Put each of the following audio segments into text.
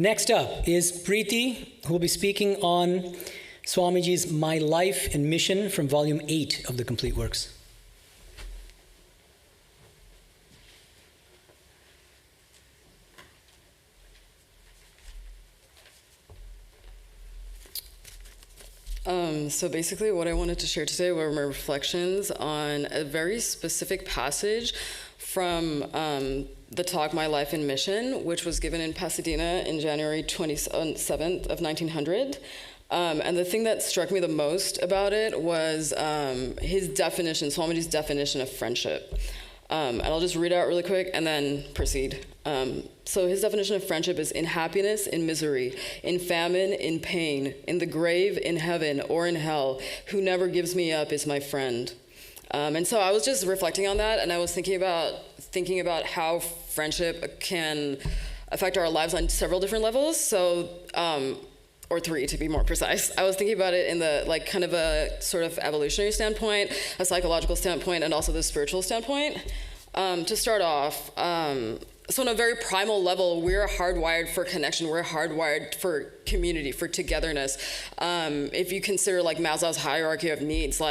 Next up is Preeti, who will be speaking on Swamiji's My Life and Mission from Volume 8 of the Complete Works. So basically what I wanted to share today were my reflections on a very specific passage from the talk My Life and Mission, which was given in Pasadena in January 27th of 1900. And the thing that struck me the most about it was his definition, Swamiji's definition of friendship. And I'll just read it out really quick and then proceed. So his definition of friendship is in happiness, in misery, in famine, in pain, in the grave, in heaven, or in hell. Who never gives me up is my friend. And so I was just reflecting on that, and I was thinking about how friendship can affect our lives on several different levels. So, or 3 to be more precise. I was thinking about it in the kind of a sort of evolutionary standpoint, a psychological standpoint, and also the spiritual standpoint. To start off, so on a very primal level, we're hardwired for connection. We're hardwired for community, for togetherness. If you consider Maslow's hierarchy of needs,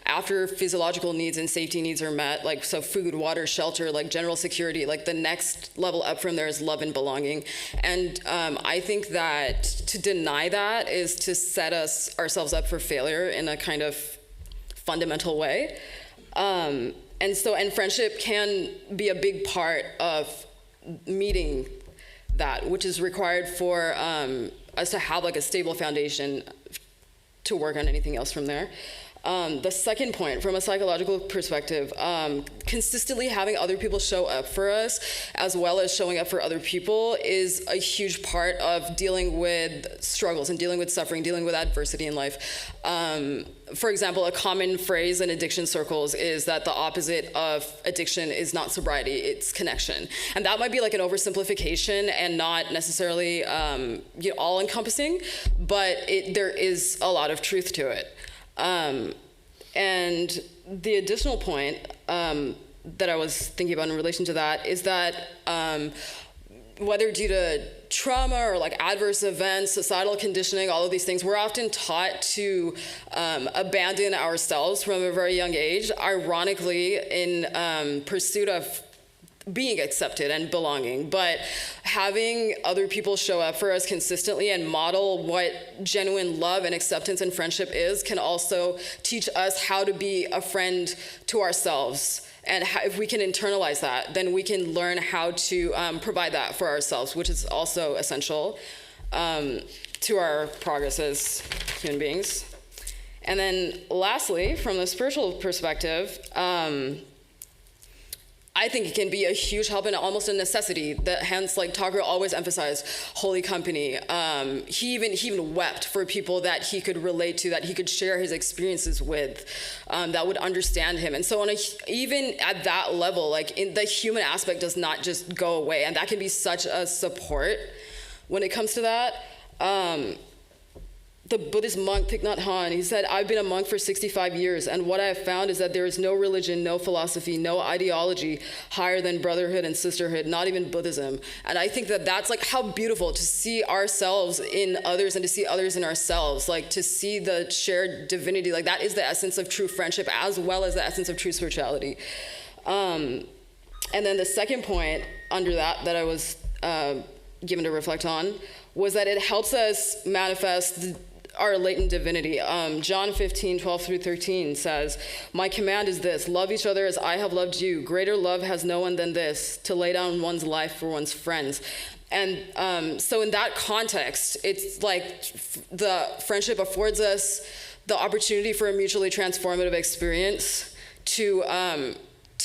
after physiological needs and safety needs are met, so food, water, shelter, general security, the next level up from there is love and belonging. And I think that to deny that is to set ourselves up for failure in a kind of fundamental way. And friendship can be a big part of meeting that, which is required for us to have a stable foundation to work on anything else from there. The second point, from a psychological perspective, consistently having other people show up for us, as well as showing up for other people, is a huge part of dealing with struggles and dealing with suffering, dealing with adversity in life. For example, a common phrase in addiction circles is that the opposite of addiction is not sobriety, it's connection. And that might be an oversimplification and not necessarily all-encompassing, but there is a lot of truth to it. And the additional point that I was thinking about in relation to that is that whether due to trauma or adverse events, societal conditioning, all of these things, we're often taught to abandon ourselves from a very young age, ironically in pursuit of being accepted and belonging. But having other people show up for us consistently and model what genuine love and acceptance and friendship is can also teach us how to be a friend to ourselves. And if we can internalize that, then we can learn how to provide that for ourselves, which is also essential to our progress as human beings. And then lastly, from the spiritual perspective, I think it can be a huge help and almost a necessity. Hence, Thakur always emphasized holy company. He even wept for people that he could relate to, that he could share his experiences with, that would understand him. And so, even at that level, in the human aspect does not just go away, and that can be such a support when it comes to that. The Buddhist monk Thich Nhat Hanh, he said, "I've been a monk for 65 years, and what I have found is that there is no religion, no philosophy, no ideology higher than brotherhood and sisterhood, not even Buddhism." And I think that that's how beautiful to see ourselves in others and to see others in ourselves, to see the shared divinity. That is the essence of true friendship as well as the essence of true spirituality. And then the second point under that I was given to reflect on was that it helps us manifest our latent divinity. John 15:12-13 says, "My command is this, love each other as I have loved you. Greater love has no one than this, to lay down one's life for one's friends." And so in that context, it's the friendship affords us the opportunity for a mutually transformative experience to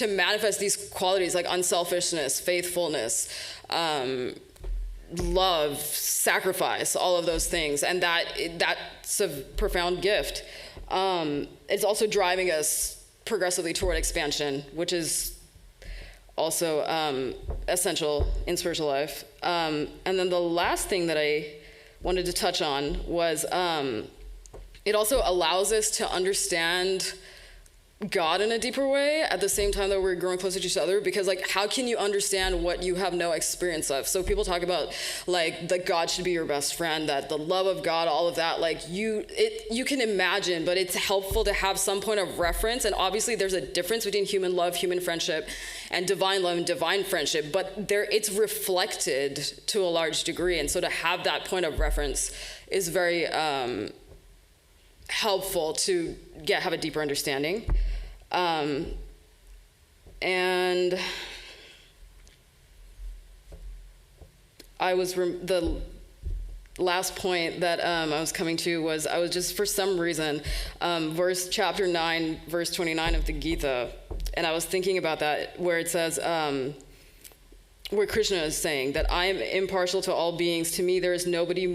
manifest these qualities like unselfishness, faithfulness, love, sacrifice, all of those things, and that's a profound gift. It's also driving us progressively toward expansion, which is also essential in spiritual life. And then the last thing that I wanted to touch on was it also allows us to understand God in a deeper way at the same time that we're growing closer to each other, because like how can you understand what you have no experience of? So people talk about like that God should be your best friend, that the love of God, all of that, like you can imagine, but it's helpful to have some point of reference. And obviously there's a difference between human love, human friendship, and divine love and divine friendship, but it's reflected to a large degree. And so to have that point of reference is very helpful to have a deeper understanding. And the last point that I was coming to was I was just, for some reason, chapter 9, verse 29 of the Gita, and I was thinking about that, where it says, where Krishna is saying that I am impartial to all beings. To me, there is nobody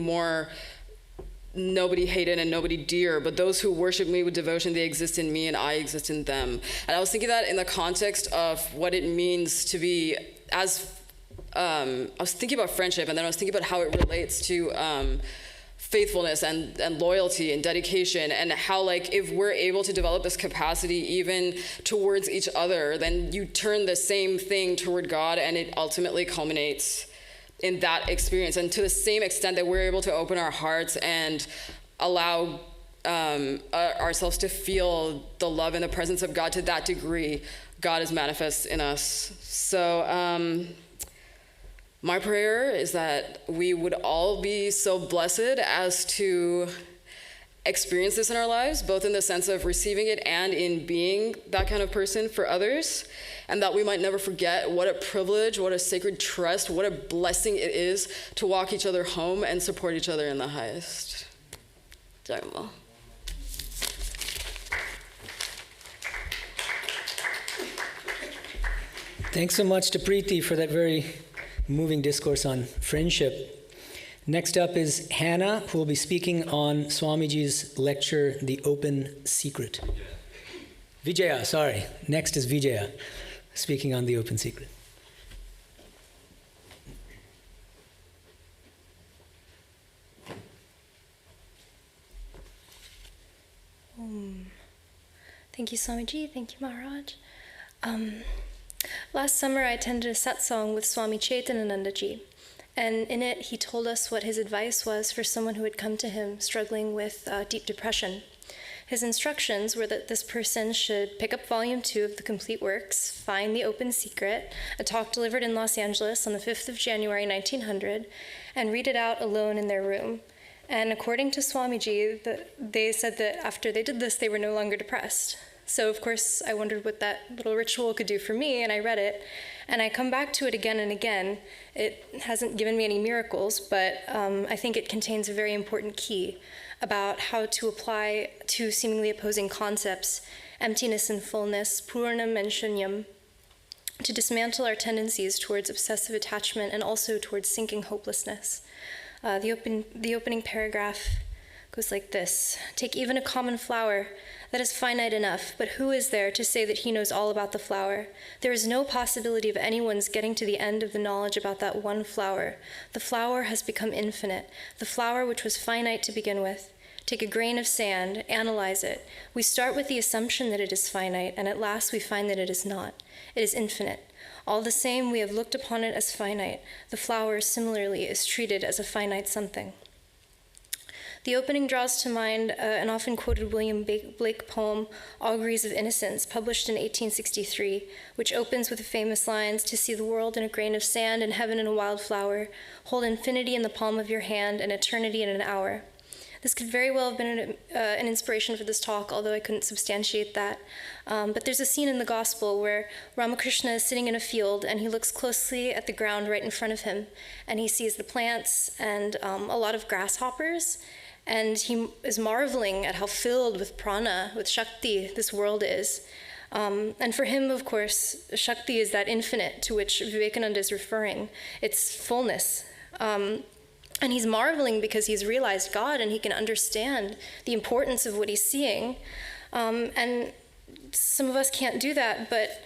hated and nobody dear, but those who worship me with devotion, they exist in me and I exist in them. And I was thinking that in the context of what it means to be I was thinking about friendship, and then I was thinking about how it relates to faithfulness and loyalty and dedication, and how like if we're able to develop this capacity even towards each other, then you turn the same thing toward God, and it ultimately culminates in that experience. And to the same extent that we're able to open our hearts and allow ourselves to feel the love and the presence of God, to that degree, God is manifest in us. So my prayer is that we would all be so blessed as to experience this in our lives, both in the sense of receiving it and in being that kind of person for others, and that we might never forget what a privilege, what a sacred trust, what a blessing it is to walk each other home and support each other in the highest. Dharma. Thanks so much to Preeti for that very moving discourse on friendship. Next up is Hannah, who will be speaking on Swamiji's lecture, The Open Secret. Vijaya, sorry. Next is Vijaya, speaking on The Open Secret. Thank you, Swamiji. Thank you, Maharaj. Last summer, I attended a satsang with Swami Chaitananandaji, and in it, he told us what his advice was for someone who had come to him struggling with deep depression. His instructions were that this person should pick up volume 2 of the complete works, find The Open Secret, a talk delivered in Los Angeles on the 5th of January, 1900, and read it out alone in their room. And according to Swamiji, they said that after they did this, they were no longer depressed. So, of course, I wondered what that little ritual could do for me, and I read it. And I come back to it again and again. It hasn't given me any miracles, but I think it contains a very important key about how to apply two seemingly opposing concepts, emptiness and fullness, purnam and shunyam, to dismantle our tendencies towards obsessive attachment and also towards sinking hopelessness. The opening paragraph goes like this: take even a common flower that is finite enough, but who is there to say that he knows all about the flower? There is no possibility of anyone's getting to the end of the knowledge about that one flower. The flower has become infinite, the flower which was finite to begin with. Take a grain of sand, analyze it. We start with the assumption that it is finite, and at last we find that it is not. It is infinite. All the same, we have looked upon it as finite. The flower, similarly, is treated as a finite something. The opening draws to mind an often quoted William Blake poem, Auguries of Innocence, published in 1863, which opens with the famous lines, "To see the world in a grain of sand and heaven in a wild flower, hold infinity in the palm of your hand and eternity in an hour." This could very well have been an inspiration for this talk, although I couldn't substantiate that. But there's a scene in the Gospel where Ramakrishna is sitting in a field and he looks closely at the ground right in front of him, and he sees the plants and a lot of grasshoppers, and he is marveling at how filled with prana, with Shakti, this world is. And for him, of course, Shakti is that infinite to which Vivekananda is referring. It's fullness. And he's marveling because he's realized God and he can understand the importance of what he's seeing. And some of us can't do that, but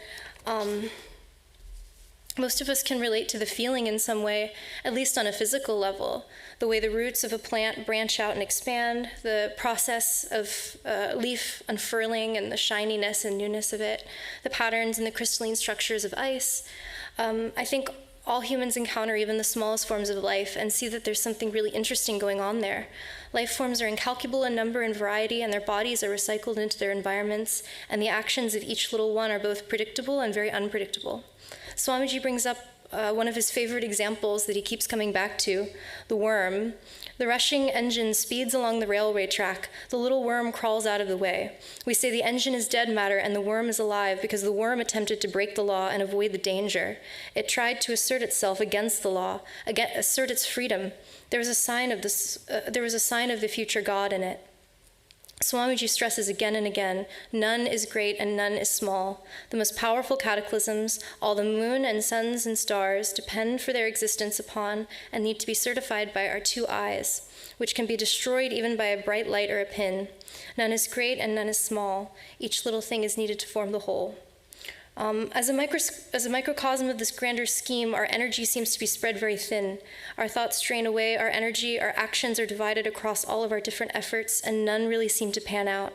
Most of us can relate to the feeling in some way, at least on a physical level. The way the roots of a plant branch out and expand, the process of leaf unfurling and the shininess and newness of it, the patterns and the crystalline structures of ice. I think all humans encounter even the smallest forms of life and see that there's something really interesting going on there. Life forms are incalculable in number and variety, and their bodies are recycled into their environments, and the actions of each little one are both predictable and very unpredictable. Swamiji brings up one of his favorite examples that he keeps coming back to, the worm. The rushing engine speeds along the railway track. The little worm crawls out of the way. We say the engine is dead matter and the worm is alive because the worm attempted to break the law and avoid the danger. It tried to assert itself against the law, assert its freedom. There was a sign of the future God in it. Swamiji stresses again and again, none is great and none is small. The most powerful cataclysms, all the moon and suns and stars, depend for their existence upon and need to be certified by our two eyes, which can be destroyed even by a bright light or a pin. None is great and none is small. Each little thing is needed to form the whole. As a microcosm of this grander scheme, our energy seems to be spread very thin. Our thoughts drain away our energy, our actions are divided across all of our different efforts, and none really seem to pan out.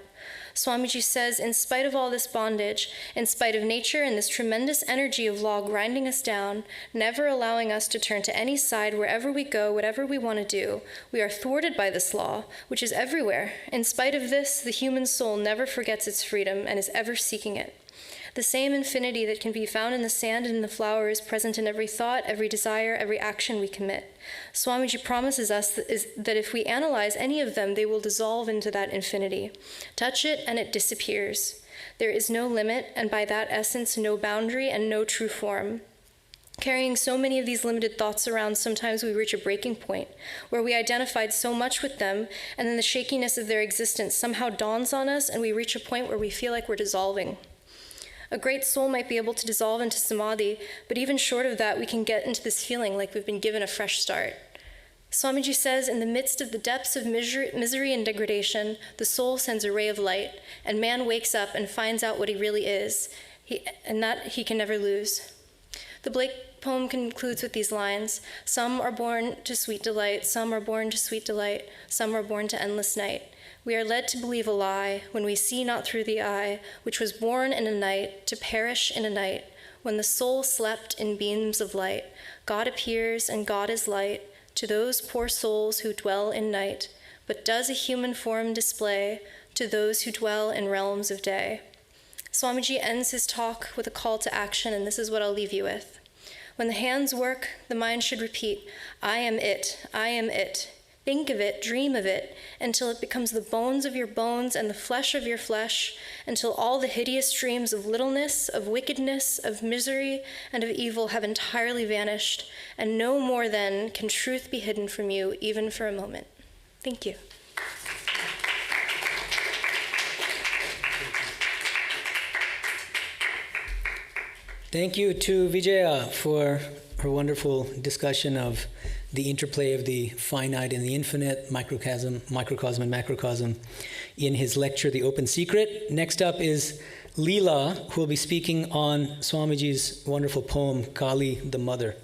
Swamiji says, in spite of all this bondage, in spite of nature and this tremendous energy of law grinding us down, never allowing us to turn to any side wherever we go, whatever we want to do, we are thwarted by this law, which is everywhere. In spite of this, the human soul never forgets its freedom and is ever seeking it. The same infinity that can be found in the sand and in the flower is present in every thought, every desire, every action we commit. Swamiji promises us that if we analyze any of them, they will dissolve into that infinity. Touch it and it disappears. There is no limit, and by that essence, no boundary and no true form. Carrying so many of these limited thoughts around, sometimes we reach a breaking point where we identified so much with them, and then the shakiness of their existence somehow dawns on us, and we reach a point where we feel like we're dissolving. A great soul might be able to dissolve into samadhi, but even short of that, we can get into this feeling like we've been given a fresh start. Swamiji says, in the midst of the depths of misery and degradation, the soul sends a ray of light, and man wakes up and finds out what he really is, and that he can never lose. The Blake poem concludes with these lines, some are born to sweet delight, some are born to sweet delight, some are born to endless night. We are led to believe a lie when we see not through the eye, which was born in a night, to perish in a night. When the soul slept in beams of light, God appears and God is light to those poor souls who dwell in night, but does a human form display to those who dwell in realms of day. Swamiji ends his talk with a call to action, and this is what I'll leave you with. When the hands work, the mind should repeat, I am it, I am it. Think of it, dream of it, until it becomes the bones of your bones and the flesh of your flesh, until all the hideous dreams of littleness, of wickedness, of misery, and of evil have entirely vanished, and no more then can truth be hidden from you, even for a moment. Thank you. Thank you to Vijaya for her wonderful discussion of the interplay of the finite and the infinite, microcosm and macrocosm, in his lecture, The Open Secret. Next up is Leela, who will be speaking on Swamiji's wonderful poem, Kali the Mother.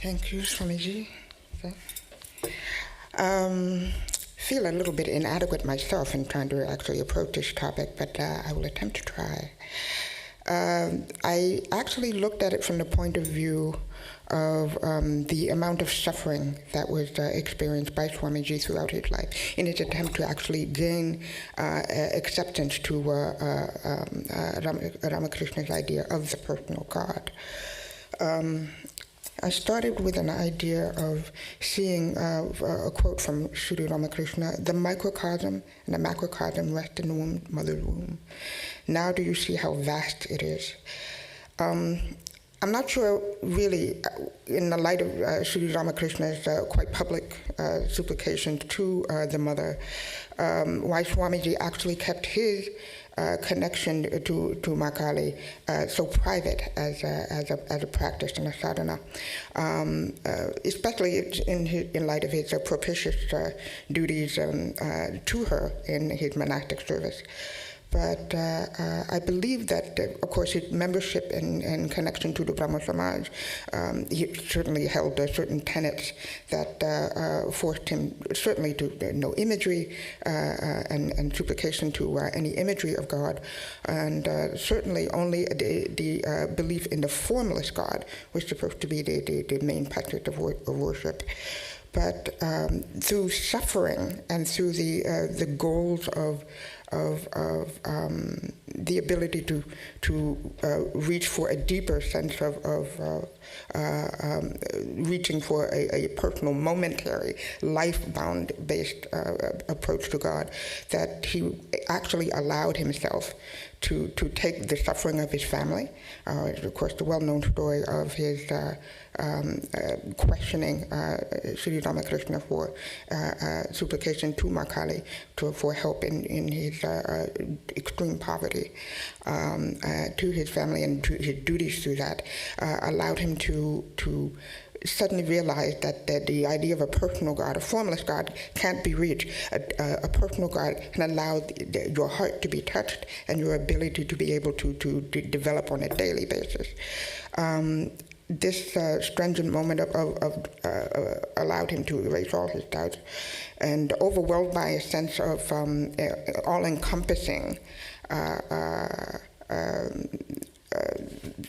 Thank you, Swamiji. Feel a little bit inadequate myself in trying to actually approach this topic, but I will attempt to try. I actually looked at it from the point of view of the amount of suffering that was experienced by Swamiji throughout his life in his attempt to actually gain acceptance to Ramakrishna's idea of the personal God. I started with an idea of seeing a quote from Sri Ramakrishna, the microcosm and the macrocosm rest in the mother's womb. Now do you see how vast it is? I'm not sure really, in the light of Sri Ramakrishna's quite public supplications to the mother, why Swamiji actually kept his connection to Makali so private as a practice and a sadhana, especially in light of his propitious duties to her in his monastic service. But I believe that, of course, his membership and connection to the Brahmo Samaj, he certainly held certain tenets that forced him certainly to no imagery and supplication to any imagery of God, and certainly only the belief in the formless God was supposed to be the main practice of worship. But through suffering and through the goals of the ability to reach for a deeper sense of reaching for a personal, momentary, life-bound based approach to God, that he actually allowed himself to take the suffering of his family. Of course, the well-known story of his questioning Sri Ramakrishna for supplication to Makali for help in his extreme poverty, to his family and to his duties through that, allowed him to suddenly realize that the idea of a personal God, a formless God, can't be reached. A personal God can allow your heart to be touched and your ability to be able to develop on a daily basis. This stringent moment allowed him to erase all his doubts, and overwhelmed by a sense of all-encompassing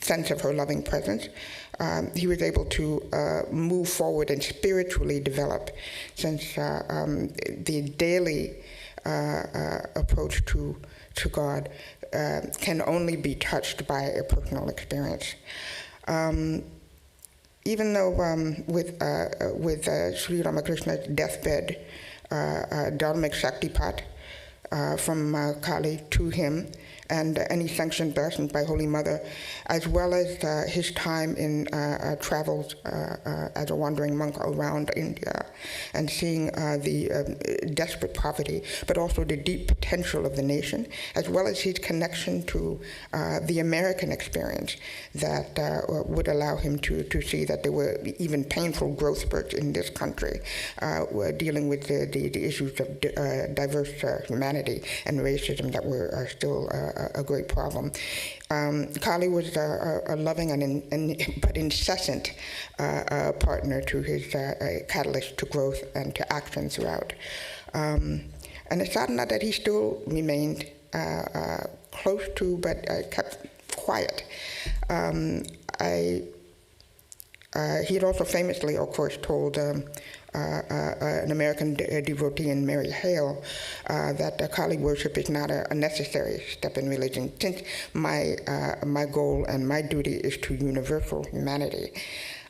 sense of her loving presence, he was able to move forward and spiritually develop, since the daily approach to God can only be touched by a personal experience. Even though with Sri Ramakrishna's deathbed, Dharmic Shaktipat from Kali to him, and any sanctioned blessings by Holy Mother, as well as his time in travels as a wandering monk around India, and seeing the desperate poverty, but also the deep potential of the nation, as well as his connection to the American experience that would allow him to see that there were even painful growth spurts in this country, dealing with the issues of diverse humanity and racism that were still a great problem. Kali was a loving but incessant partner to his catalyst to growth and to action throughout. And a sadhana that he still remained close to, but kept quiet. He had also famously, of course, told an American devotee in Mary Hale that Kali worship is not a necessary step in religion, since my goal and my duty is to universal humanity.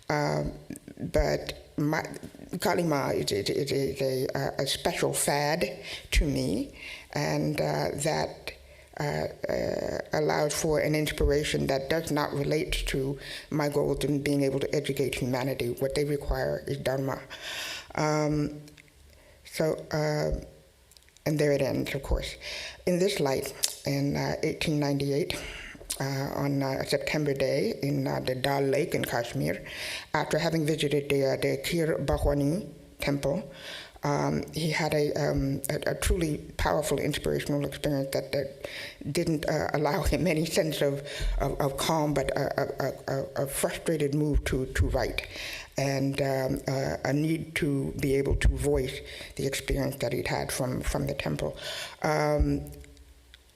But Kali Ma is a special fad to me, and that allows for an inspiration that does not relate to my goals in being able to educate humanity. What they require is Dharma. And there it ends, of course. In this light, in 1898, on a September day in the Dal Lake in Kashmir, after having visited the Kir Bhawani temple, he had a truly powerful inspirational experience that didn't allow him any sense of calm, but a frustrated move to write, and a need to be able to voice the experience that he'd had from the temple.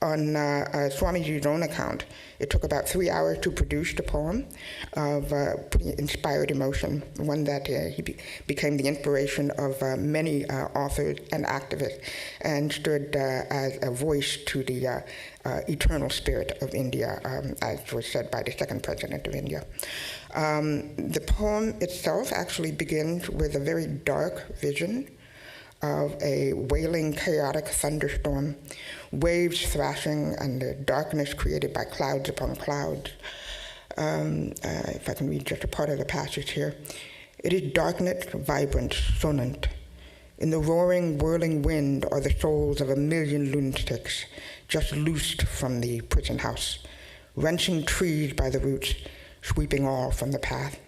On Swamiji's own account, it took about 3 hours to produce the poem of pretty inspired emotion, one that he became the inspiration of many authors and activists, and stood as a voice to the eternal spirit of India, as was said by the second president of India. The poem itself actually begins with a very dark vision of a wailing, chaotic thunderstorm, waves thrashing, and the darkness created by clouds upon clouds. If I can read just a part of the passage here. It is darkness, vibrant, sonant. In the roaring, whirling wind are the souls of 1,000,000 lunatics just loosed from the prison house, wrenching trees by the roots, sweeping all from the path.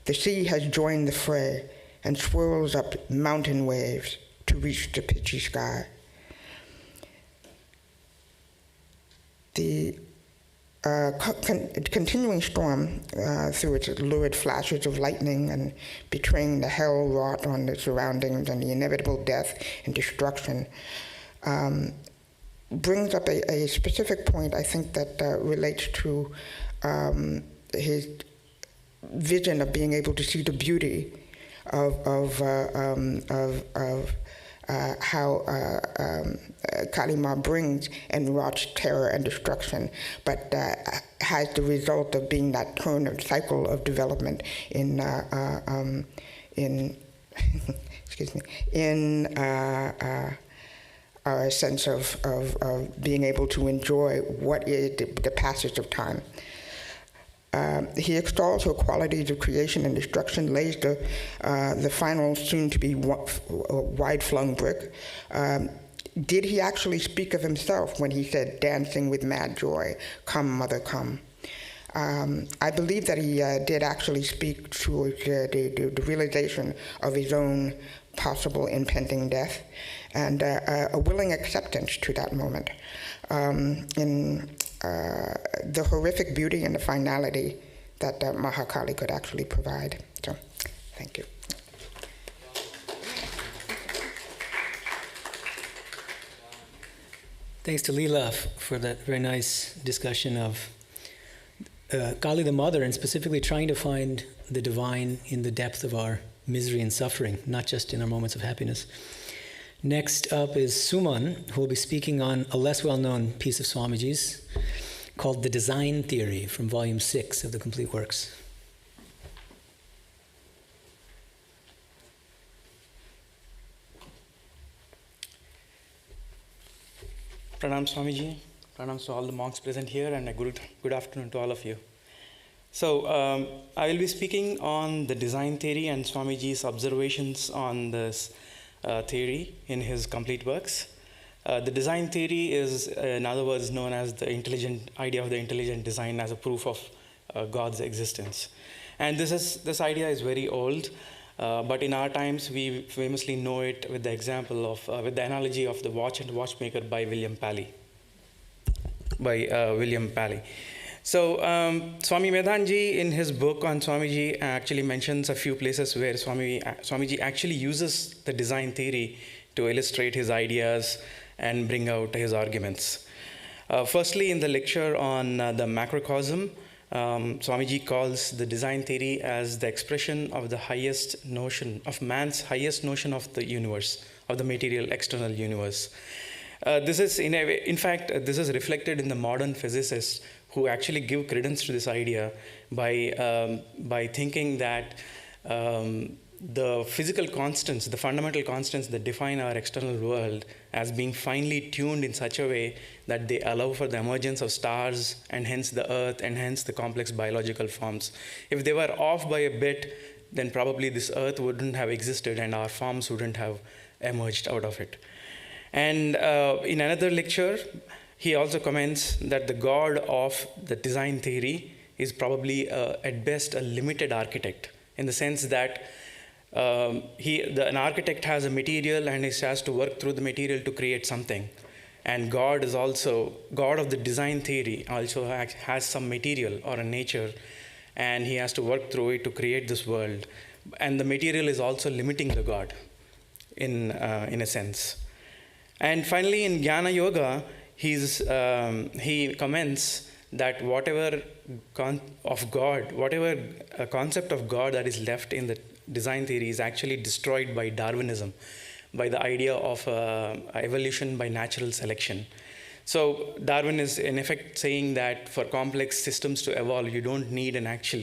The sea has joined the fray and swirls up mountain waves to reach the pitchy sky. The continuing storm, through its lurid flashes of lightning and betraying the hell wrought on the surroundings and the inevitable death and destruction, brings up a specific point, I think, that relates to his vision of being able to see the beauty of how Kali Ma brings and wrought terror and destruction, but has the result of being that turn of cycle of development in excuse me, in our sense of being able to enjoy what is the passage of time. He extols her qualities of creation and destruction, lays the final soon-to-be wide-flung brick. Did he actually speak of himself when he said, dancing with mad joy, come, mother, come? I believe that he did actually speak to the realization of his own possible impending death and a willing acceptance to that moment. In the horrific beauty and the finality that Mahakali could actually provide. So, thank you. Thanks to Leela for that very nice discussion of Kali the Mother, and specifically trying to find the divine in the depth of our misery and suffering, not just in our moments of happiness. Next up is Suman, who will be speaking on a less well-known piece of Swamiji's called The Design Theory from Volume 6 of the Complete Works. Pranam Swamiji, pranams to all the monks present here, and a good afternoon to all of you. So I will be speaking on the design theory and Swamiji's observations on this theory in his complete works. The design theory is, in other words, known as the idea of the intelligent design as a proof of God's existence. And this idea is very old, but in our times we famously know it with the example of, with the analogy of the watch and watchmaker by William Paley. So Swami Vedanta in his book on Swamiji actually mentions a few places where Swamiji actually uses the design theory to illustrate his ideas and bring out his arguments. Firstly, in the lecture on the macrocosm, Swamiji calls the design theory as the expression of the highest notion, of man's highest notion of the universe, of the material external universe. This is, in fact, this is reflected in the modern physicists who actually give credence to this idea by thinking that the physical constants, the fundamental constants that define our external world as being finely tuned in such a way that they allow for the emergence of stars and hence the earth and hence the complex biological forms. If they were off by a bit, then probably this earth wouldn't have existed and our forms wouldn't have emerged out of it. And in another lecture, he also comments that the God of the design theory is probably, at best, a limited architect, in the sense that an architect has a material and he has to work through the material to create something. And God is also, God of the design theory also has some material or a nature, and he has to work through it to create this world. And the material is also limiting the God, in a sense. And finally, in Jnana Yoga, he comments that whatever concept of God that is left in the design theory is actually destroyed by Darwinism, by the idea of evolution by natural selection. So Darwin is in effect saying that for complex systems to evolve, you don't need an actual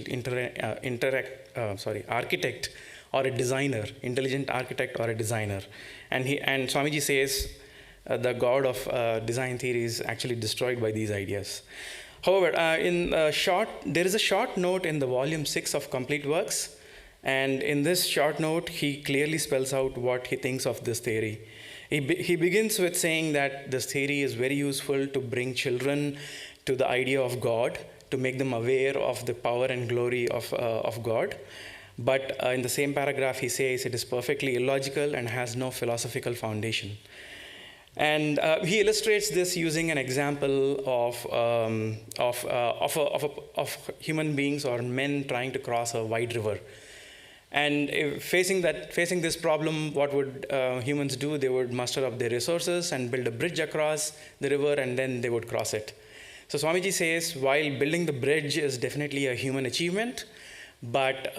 architect or a designer, intelligent architect or a designer. And Swamiji says the God of design theory is actually destroyed by these ideas. However, there is a short note in the volume 6 of Complete Works, and in this short note, he clearly spells out what he thinks of this theory. He begins with saying that this theory is very useful to bring children to the idea of God, to make them aware of the power and glory of God. But in the same paragraph, he says it is perfectly illogical and has no philosophical foundation. And he illustrates this using an example of human beings or men trying to cross a wide river. And facing this problem, what would humans do? They would muster up their resources and build a bridge across the river, and then they would cross it. So Swamiji says, while building the bridge is definitely a human achievement, but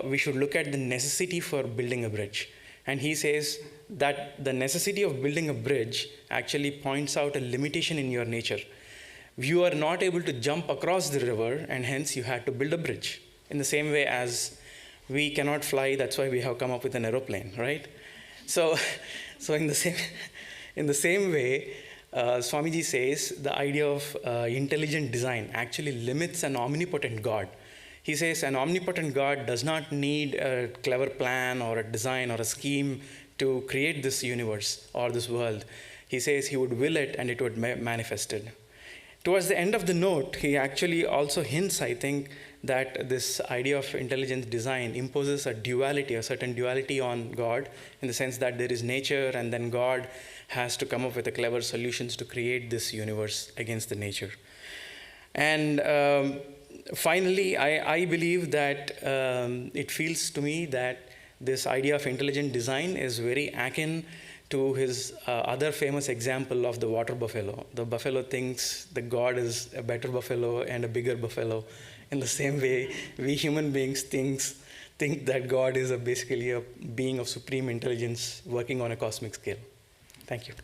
we should look at the necessity for building a bridge. And he says that the necessity of building a bridge actually points out a limitation in your nature. You are not able to jump across the river, and hence you had to build a bridge. In the same way as we cannot fly, that's why we have come up with an aeroplane, right? So in the same way, Swamiji says the idea of intelligent design actually limits an omnipotent God. He says an omnipotent God does not need a clever plan or a design or a scheme to create this universe or this world. He says he would will it and it would manifest it. Towards the end of the note, he actually also hints, I think, that this idea of intelligent design imposes a certain duality on God, in the sense that there is nature and then God has to come up with clever solutions to create this universe against the nature. And finally, I believe that it feels to me that this idea of intelligent design is very akin to his other famous example of the water buffalo. The buffalo thinks that God is a better buffalo and a bigger buffalo. In the same way, we human beings think that God is basically a being of supreme intelligence working on a cosmic scale. Thank you.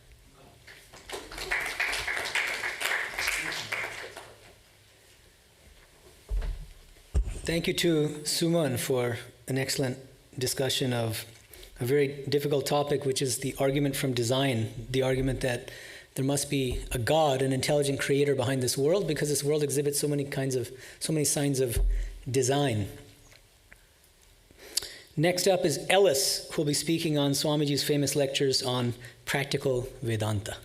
Thank you to Suman for an excellent discussion of a very difficult topic, which is the argument from design, the argument that there must be a God, an intelligent creator behind this world, because this world exhibits so many signs of design. Next up is Ellis, who will be speaking on Swamiji's famous lectures on practical Vedanta.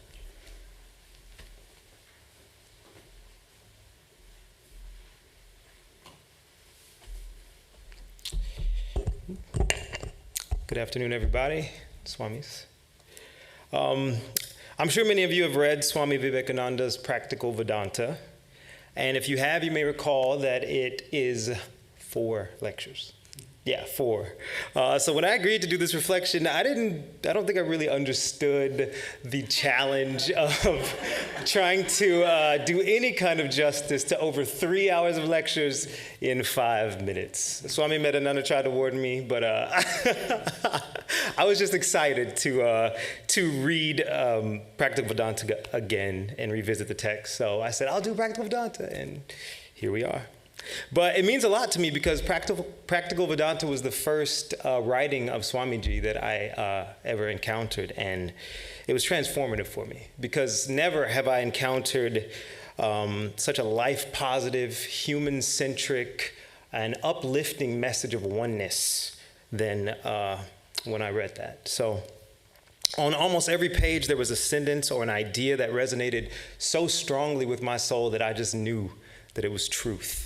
Good afternoon, everybody. Swamis. I'm sure many of you have read Swami Vivekananda's Practical Vedanta. And if you have, you may recall that it is 4 lectures. Yeah, 4. So when I agreed to do this reflection, I don't think I really understood the challenge of trying to do any kind of justice to over 3 hours of lectures in 5 minutes. Swami Medananda tried to warn me, but I was just excited to read Practical Vedanta again and revisit the text. So I said, I'll do Practical Vedanta, and here we are. But it means a lot to me because Practical Vedanta was the first writing of Swamiji that I ever encountered, and it was transformative for me because never have I encountered such a life-positive, human-centric, and uplifting message of oneness than when I read that. So on almost every page, there was a sentence or an idea that resonated so strongly with my soul that I just knew that it was truth.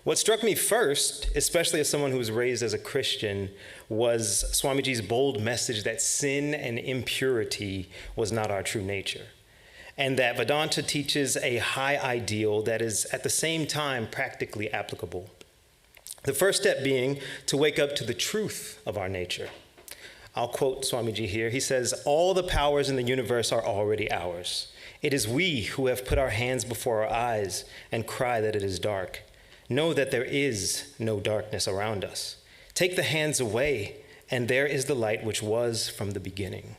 What struck me first, especially as someone who was raised as a Christian, was Swamiji's bold message that sin and impurity was not our true nature, and that Vedanta teaches a high ideal that is at the same time practically applicable. The first step being to wake up to the truth of our nature. I'll quote Swamiji here. He says, "All the powers in the universe are already ours. It is we who have put our hands before our eyes and cry that it is dark. Know that there is no darkness around us. Take the hands away, and there is the light which was from the beginning.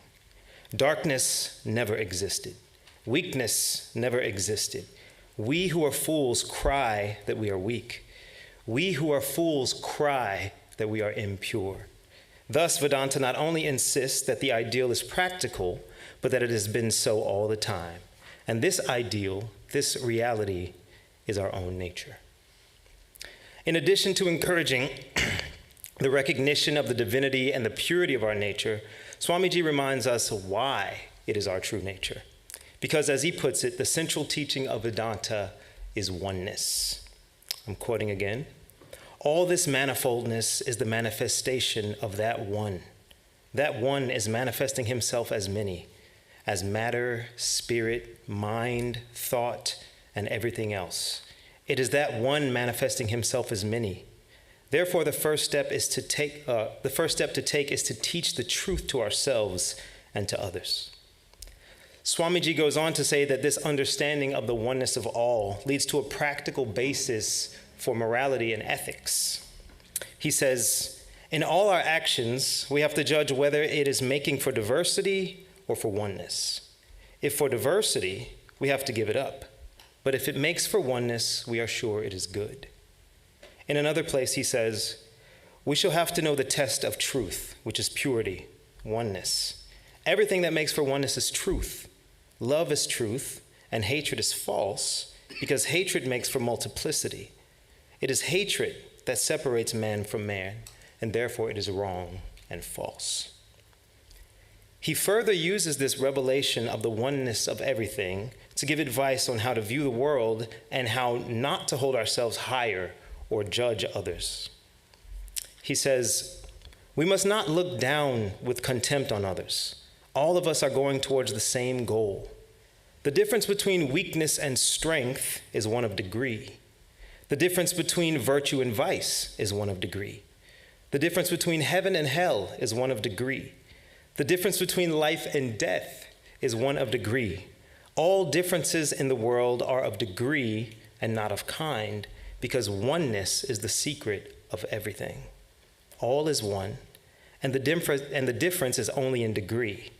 Darkness never existed. Weakness never existed. We who are fools cry that we are weak. We who are fools cry that we are impure." Thus, Vedanta not only insists that the ideal is practical, but that it has been so all the time. And this ideal This reality is our own nature. In addition to encouraging the recognition of the divinity and the purity of our nature, Swamiji reminds us why it is our true nature. Because as he puts it, the central teaching of Vedanta is oneness. I'm quoting again. All this manifoldness is the manifestation of that one. That one is manifesting himself as many, as matter, spirit, mind, thought, and everything else. It is that one manifesting himself as many. Therefore, the first step to take is to teach the truth to ourselves and to others. Swamiji goes on to say that this understanding of the oneness of all leads to a practical basis for morality and ethics. He says, in all our actions, we have to judge whether it is making for diversity or for oneness. If for diversity, we have to give it up. But if it makes for oneness, we are sure it is good. In another place, he says, we shall have to know the test of truth, which is purity, oneness. Everything that makes for oneness is truth. Love is truth, and hatred is false, because hatred makes for multiplicity. It is hatred that separates man from man, and therefore it is wrong and false. He further uses this revelation of the oneness of everything to give advice on how to view the world and how not to hold ourselves higher or judge others. He says, we must not look down with contempt on others. All of us are going towards the same goal. The difference between weakness and strength is one of degree. The difference between virtue and vice is one of degree. The difference between heaven and hell is one of degree. The difference between life and death is one of degree. All differences in the world are of degree and not of kind, because oneness is the secret of everything. All is one, and the difference is only in degree.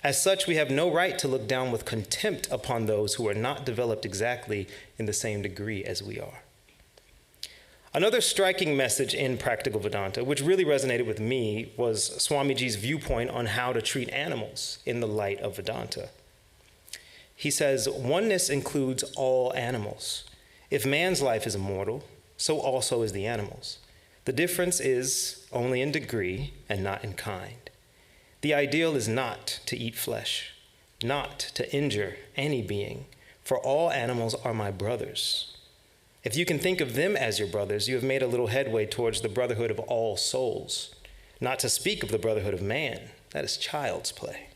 As such, we have no right to look down with contempt upon those who are not developed exactly in the same degree as we are. Another striking message in Practical Vedanta, which really resonated with me, was Swamiji's viewpoint on how to treat animals in the light of Vedanta. He says, oneness includes all animals. If man's life is immortal, so also is the animal's. The difference is only in degree and not in kind. The ideal is not to eat flesh, not to injure any being, for all animals are my brothers. If you can think of them as your brothers, you have made a little headway towards the brotherhood of all souls, not to speak of the brotherhood of man. That is child's play.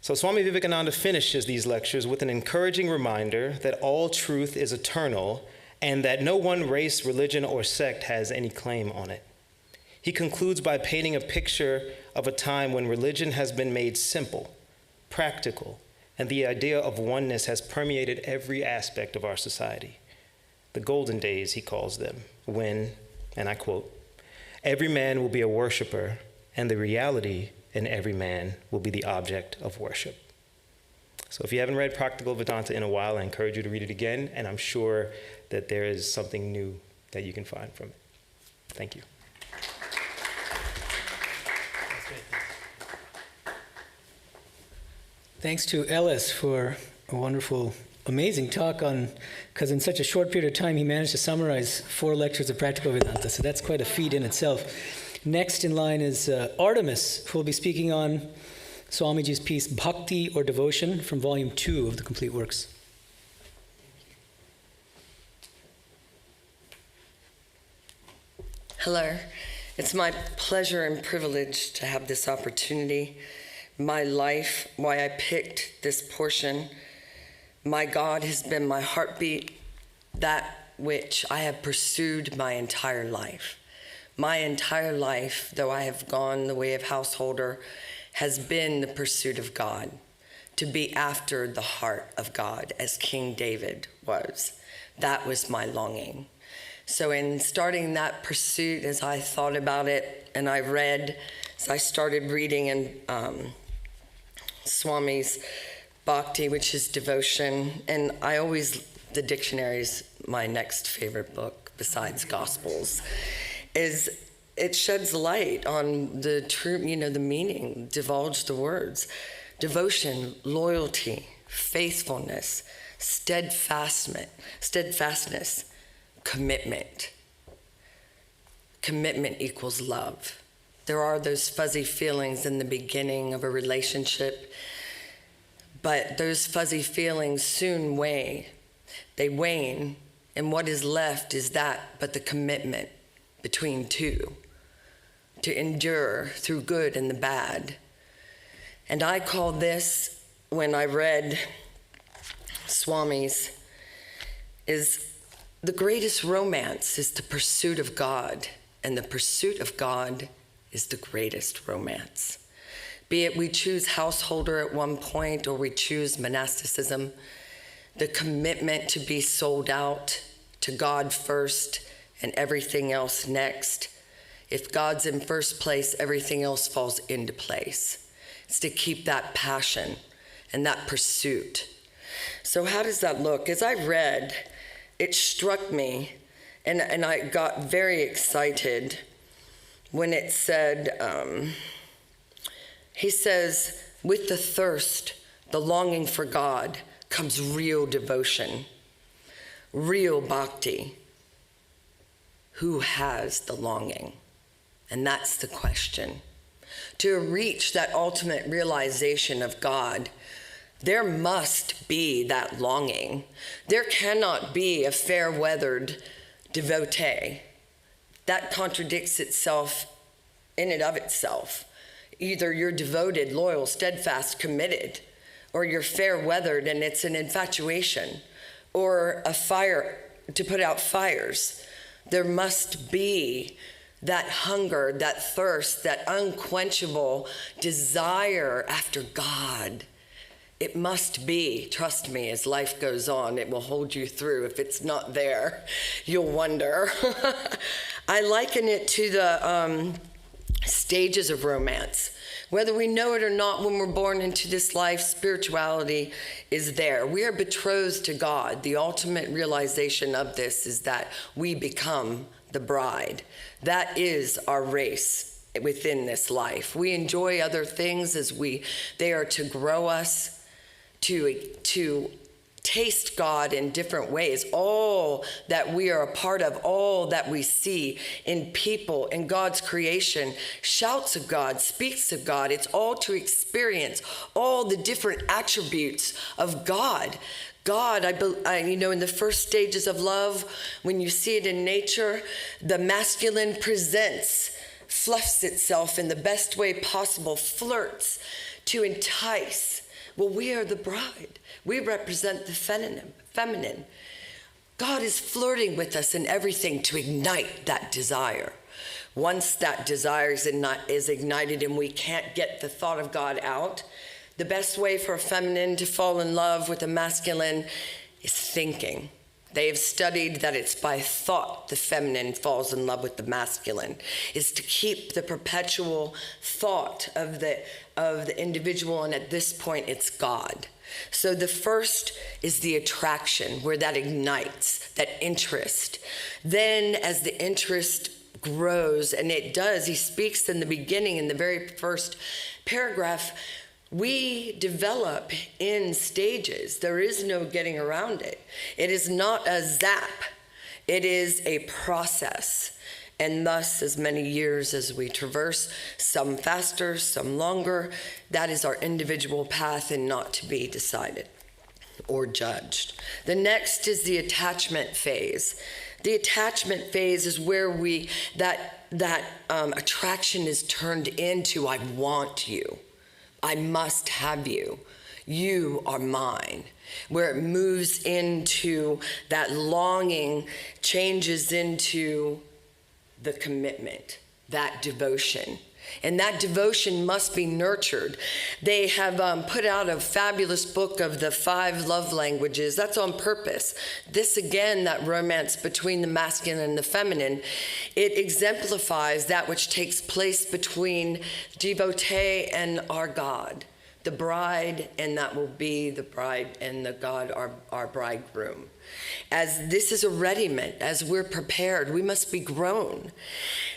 So Swami Vivekananda finishes these lectures with an encouraging reminder that all truth is eternal and that no one race, religion, or sect has any claim on it. He concludes by painting a picture of a time when religion has been made simple, practical, and the idea of oneness has permeated every aspect of our society. The golden days, he calls them, when, and I quote, every man will be a worshiper, and the reality in every man will be the object of worship. So if you haven't read Practical Vedanta in a while, I encourage you to read it again, and I'm sure that there is something new that you can find from it. Thank you. Thanks to Ellis for a wonderful, amazing talk on, because in such a short period of time he managed to summarize 4 lectures of Practical Vedanta, so that's quite a feat in itself. Next in line is Artemis, who will be speaking on Swamiji's piece, Bhakti or Devotion, from Volume 2 of the Complete Works. Hello. It's my pleasure and privilege to have this opportunity. My life, why I picked this portion. My God has been my heartbeat, that which I have pursued my entire life. My entire life, though I have gone the way of householder, has been the pursuit of God, to be after the heart of God, as King David was. That was my longing. So in starting that pursuit, as I thought about it and I read, as I started reading in Swami's Bhakti, which is devotion, and the dictionary is my next favorite book besides Gospels, is it sheds light on the true, the meaning, divulge the words. Devotion, loyalty, faithfulness, steadfastness, commitment. Commitment equals love. There are those fuzzy feelings in the beginning of a relationship, but those fuzzy feelings soon wane. They wane, and what is left is that but the commitment between two to endure through good and the bad. And I call this, when I read Swami's, is the greatest romance is the pursuit of God, and the pursuit of God is the greatest romance. Be it we choose householder at one point or we choose monasticism, the commitment to be sold out to God first and everything else next. If God's in first place, everything else falls into place. It's to keep that passion and that pursuit. So how does that look? As I read, it struck me, and I got very excited when it said, he says, with the thirst, the longing for God, comes real devotion, real bhakti. Who has the longing? And that's the question. To reach that ultimate realization of God, there must be that longing. There cannot be a fair-weathered devotee. That contradicts itself in and of itself. Either you're devoted, loyal, steadfast, committed, or you're fair-weathered and it's an infatuation, or a fire to put out fires. There must be that hunger, that thirst, that unquenchable desire after God. It must be. Trust me, as life goes on, it will hold you through. If it's not there, you'll wonder. I liken it to the stages of romance. Whether we know it or not, when we're born into this life, spirituality is there. We are betrothed to God. The ultimate realization of this is that we become the bride. That is our race within this life. We enjoy other things as they are to grow us, to taste God in different ways. All that we are a part of, all that we see in people, in God's creation, shouts of God, speaks of God. It's all to experience all the different attributes of God. God, in the first stages of love, when you see it in nature, the masculine presents, fluffs itself in the best way possible, flirts to entice. Well, we are the bride. We represent the feminine. God is flirting with us in everything to ignite that desire. Once that desire is ignited and we can't get the thought of God out, the best way for a feminine to fall in love with a masculine is thinking. They have studied that it's by thought the feminine falls in love with the masculine, is to keep the perpetual thought of the individual, and at this point it's God. So the first is the attraction, where that ignites, that interest. Then as the interest grows, and it does, he speaks in the beginning, in the very first paragraph, we develop in stages. There is no getting around it. It is not a zap. It is a process. And thus, as many years as we traverse, some faster, some longer, that is our individual path and not to be decided or judged. The next is the attachment phase. The attachment phase is where that attraction is turned into, I want you. I must have you. You are mine. Where it moves into that longing, changes into the commitment, that devotion. And that devotion must be nurtured. They have put out a fabulous book of the 5 love languages. That's on purpose. This, again, that romance between the masculine and the feminine, it exemplifies that which takes place between devotee and our God. the bride, and that will be the bride and the God, our bridegroom. As this is a readiment, as we're prepared, we must be grown.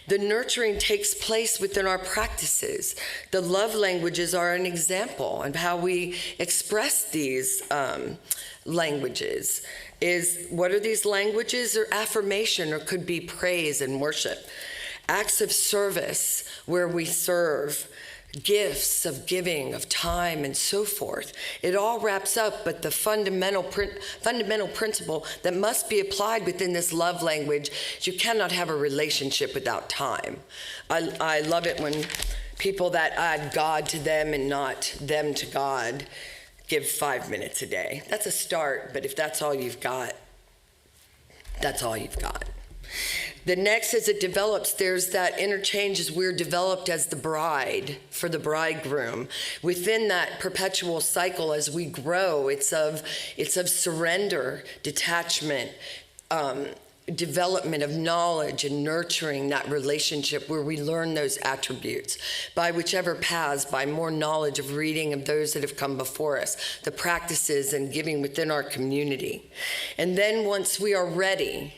The nurturing takes place within our practices. The love languages are an example of how we express these languages. What are these languages? Or affirmation, or could be praise and worship. Acts of service where we serve, gifts of giving, of time, and so forth. It all wraps up, but the fundamental principle that must be applied within this love language is you cannot have a relationship without time. I love it when people that add God to them and not them to God give 5 minutes a day. That's a start, but if that's all you've got, that's all you've got. The next, as it develops, there's that interchange as we're developed as the bride for the bridegroom. Within that perpetual cycle, as we grow, it's of surrender, detachment, development of knowledge and nurturing that relationship where we learn those attributes by whichever paths, by more knowledge of reading of those that have come before us, the practices and giving within our community. And then once we are ready,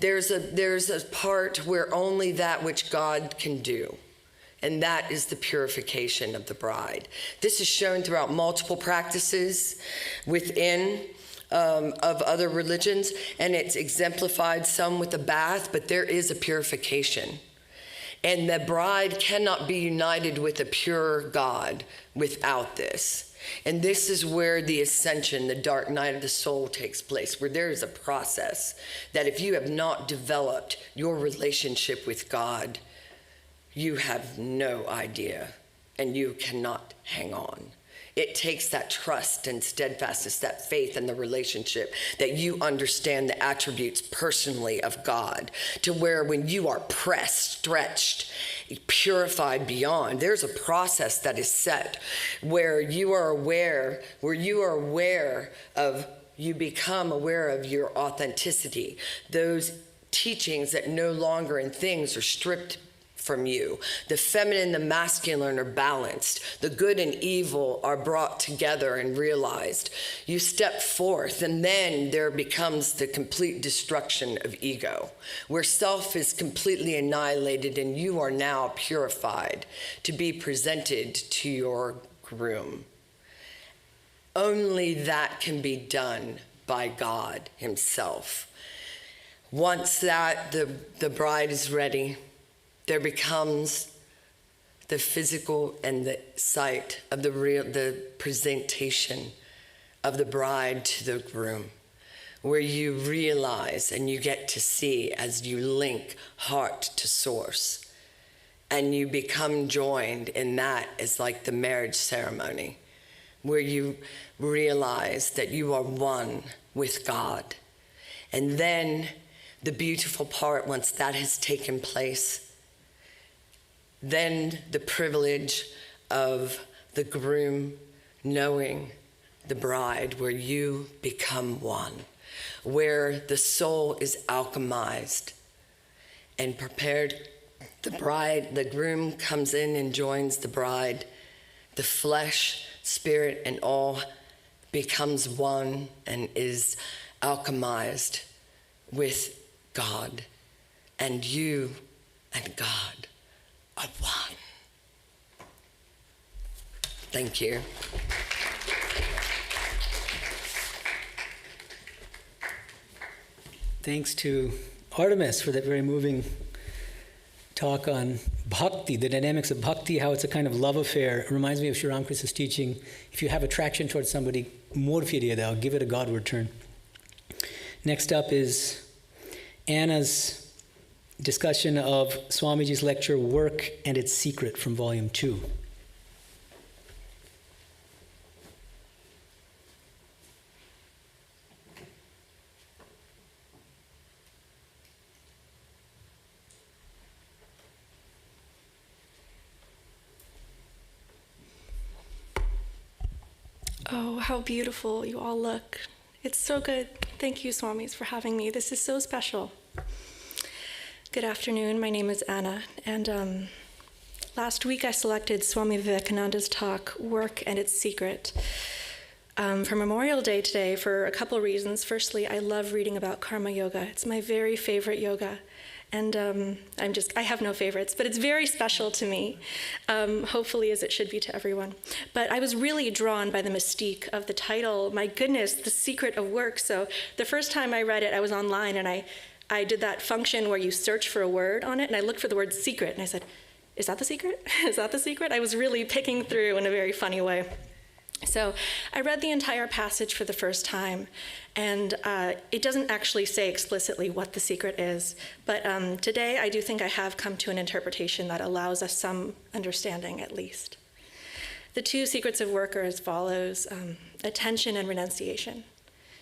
there's a part where only that which God can do, and that is the purification of the bride. This is shown throughout multiple practices within of other religions, and it's exemplified some with a bath, but there is a purification. And the bride cannot be united with a pure God without this. And this is where the ascension, the dark night of the soul takes place, where there is a process that if you have not developed your relationship with God, you have no idea and you cannot hang on. It takes that trust and steadfastness, that faith in the relationship, that you understand the attributes personally of God, to where when you are pressed, stretched, purified beyond, there's a process that is set where you become aware of your authenticity. Those teachings that no longer in things are stripped from you. The feminine, the masculine are balanced. The good and evil are brought together and realized. You step forth, and then there becomes the complete destruction of ego, where self is completely annihilated and you are now purified to be presented to your groom. Only that can be done by God himself. Once that the bride is ready, there becomes the physical and the sight of the presentation of the bride to the groom, where you realize and you get to see as you link heart to source, and you become joined, and that is like the marriage ceremony, where you realize that you are one with God. And then the beautiful part, once that has taken place, then the privilege of the groom knowing the bride, where you become one, where the soul is alchemized and prepared. The groom comes in and joins the bride. The flesh, spirit, and all becomes one and is alchemized with God. And you and God are one. Thank you. Thanks to Artemis for that very moving talk on bhakti, the dynamics of bhakti, how it's a kind of love affair. It reminds me of Sri Ramakrishna's teaching. If you have attraction towards somebody, morphidiyadao, give it a Godward turn. Next up is Anna's discussion of Swamiji's lecture, Work and Its Secret, from Volume 2. Oh, how beautiful you all look. It's so good. Thank you, Swamis, for having me. This is so special. Good afternoon. My name is Anna, and Last week I selected Swami Vivekananda's talk, Work and Its Secret, for Memorial Day today for a couple reasons. Firstly, I love reading about karma yoga. It's my very favorite yoga. And I have no favorites, but it's very special to me, hopefully as it should be to everyone. But I was really drawn by the mystique of the title. My goodness, The Secret of Work. So the first time I read it, I was online and I did that function where you search for a word on it, and I looked for the word secret, and I said, is that the secret? Is that the secret? I was really picking through in a very funny way. So I read the entire passage for the first time, and it doesn't actually say explicitly what the secret is, but today I do think I have come to an interpretation that allows us some understanding at least. The two secrets of work are as follows: attention and renunciation.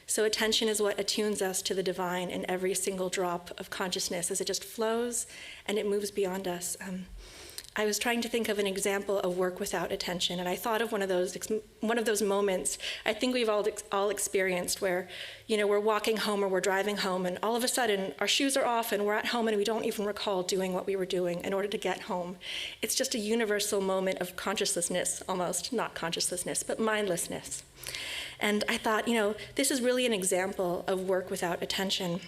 So attention is what attunes us to the divine in every single drop of consciousness as it just flows and it moves beyond us. I was trying to think of an example of work without attention, and I thought of one of those moments I think we've all experienced where, we're walking home or we're driving home, and all of a sudden our shoes are off and we're at home and we don't even recall doing what we were doing in order to get home. It's just a universal moment of consciousness, almost, not consciousness, but mindlessness. And I thought, this is really an example of work without attention.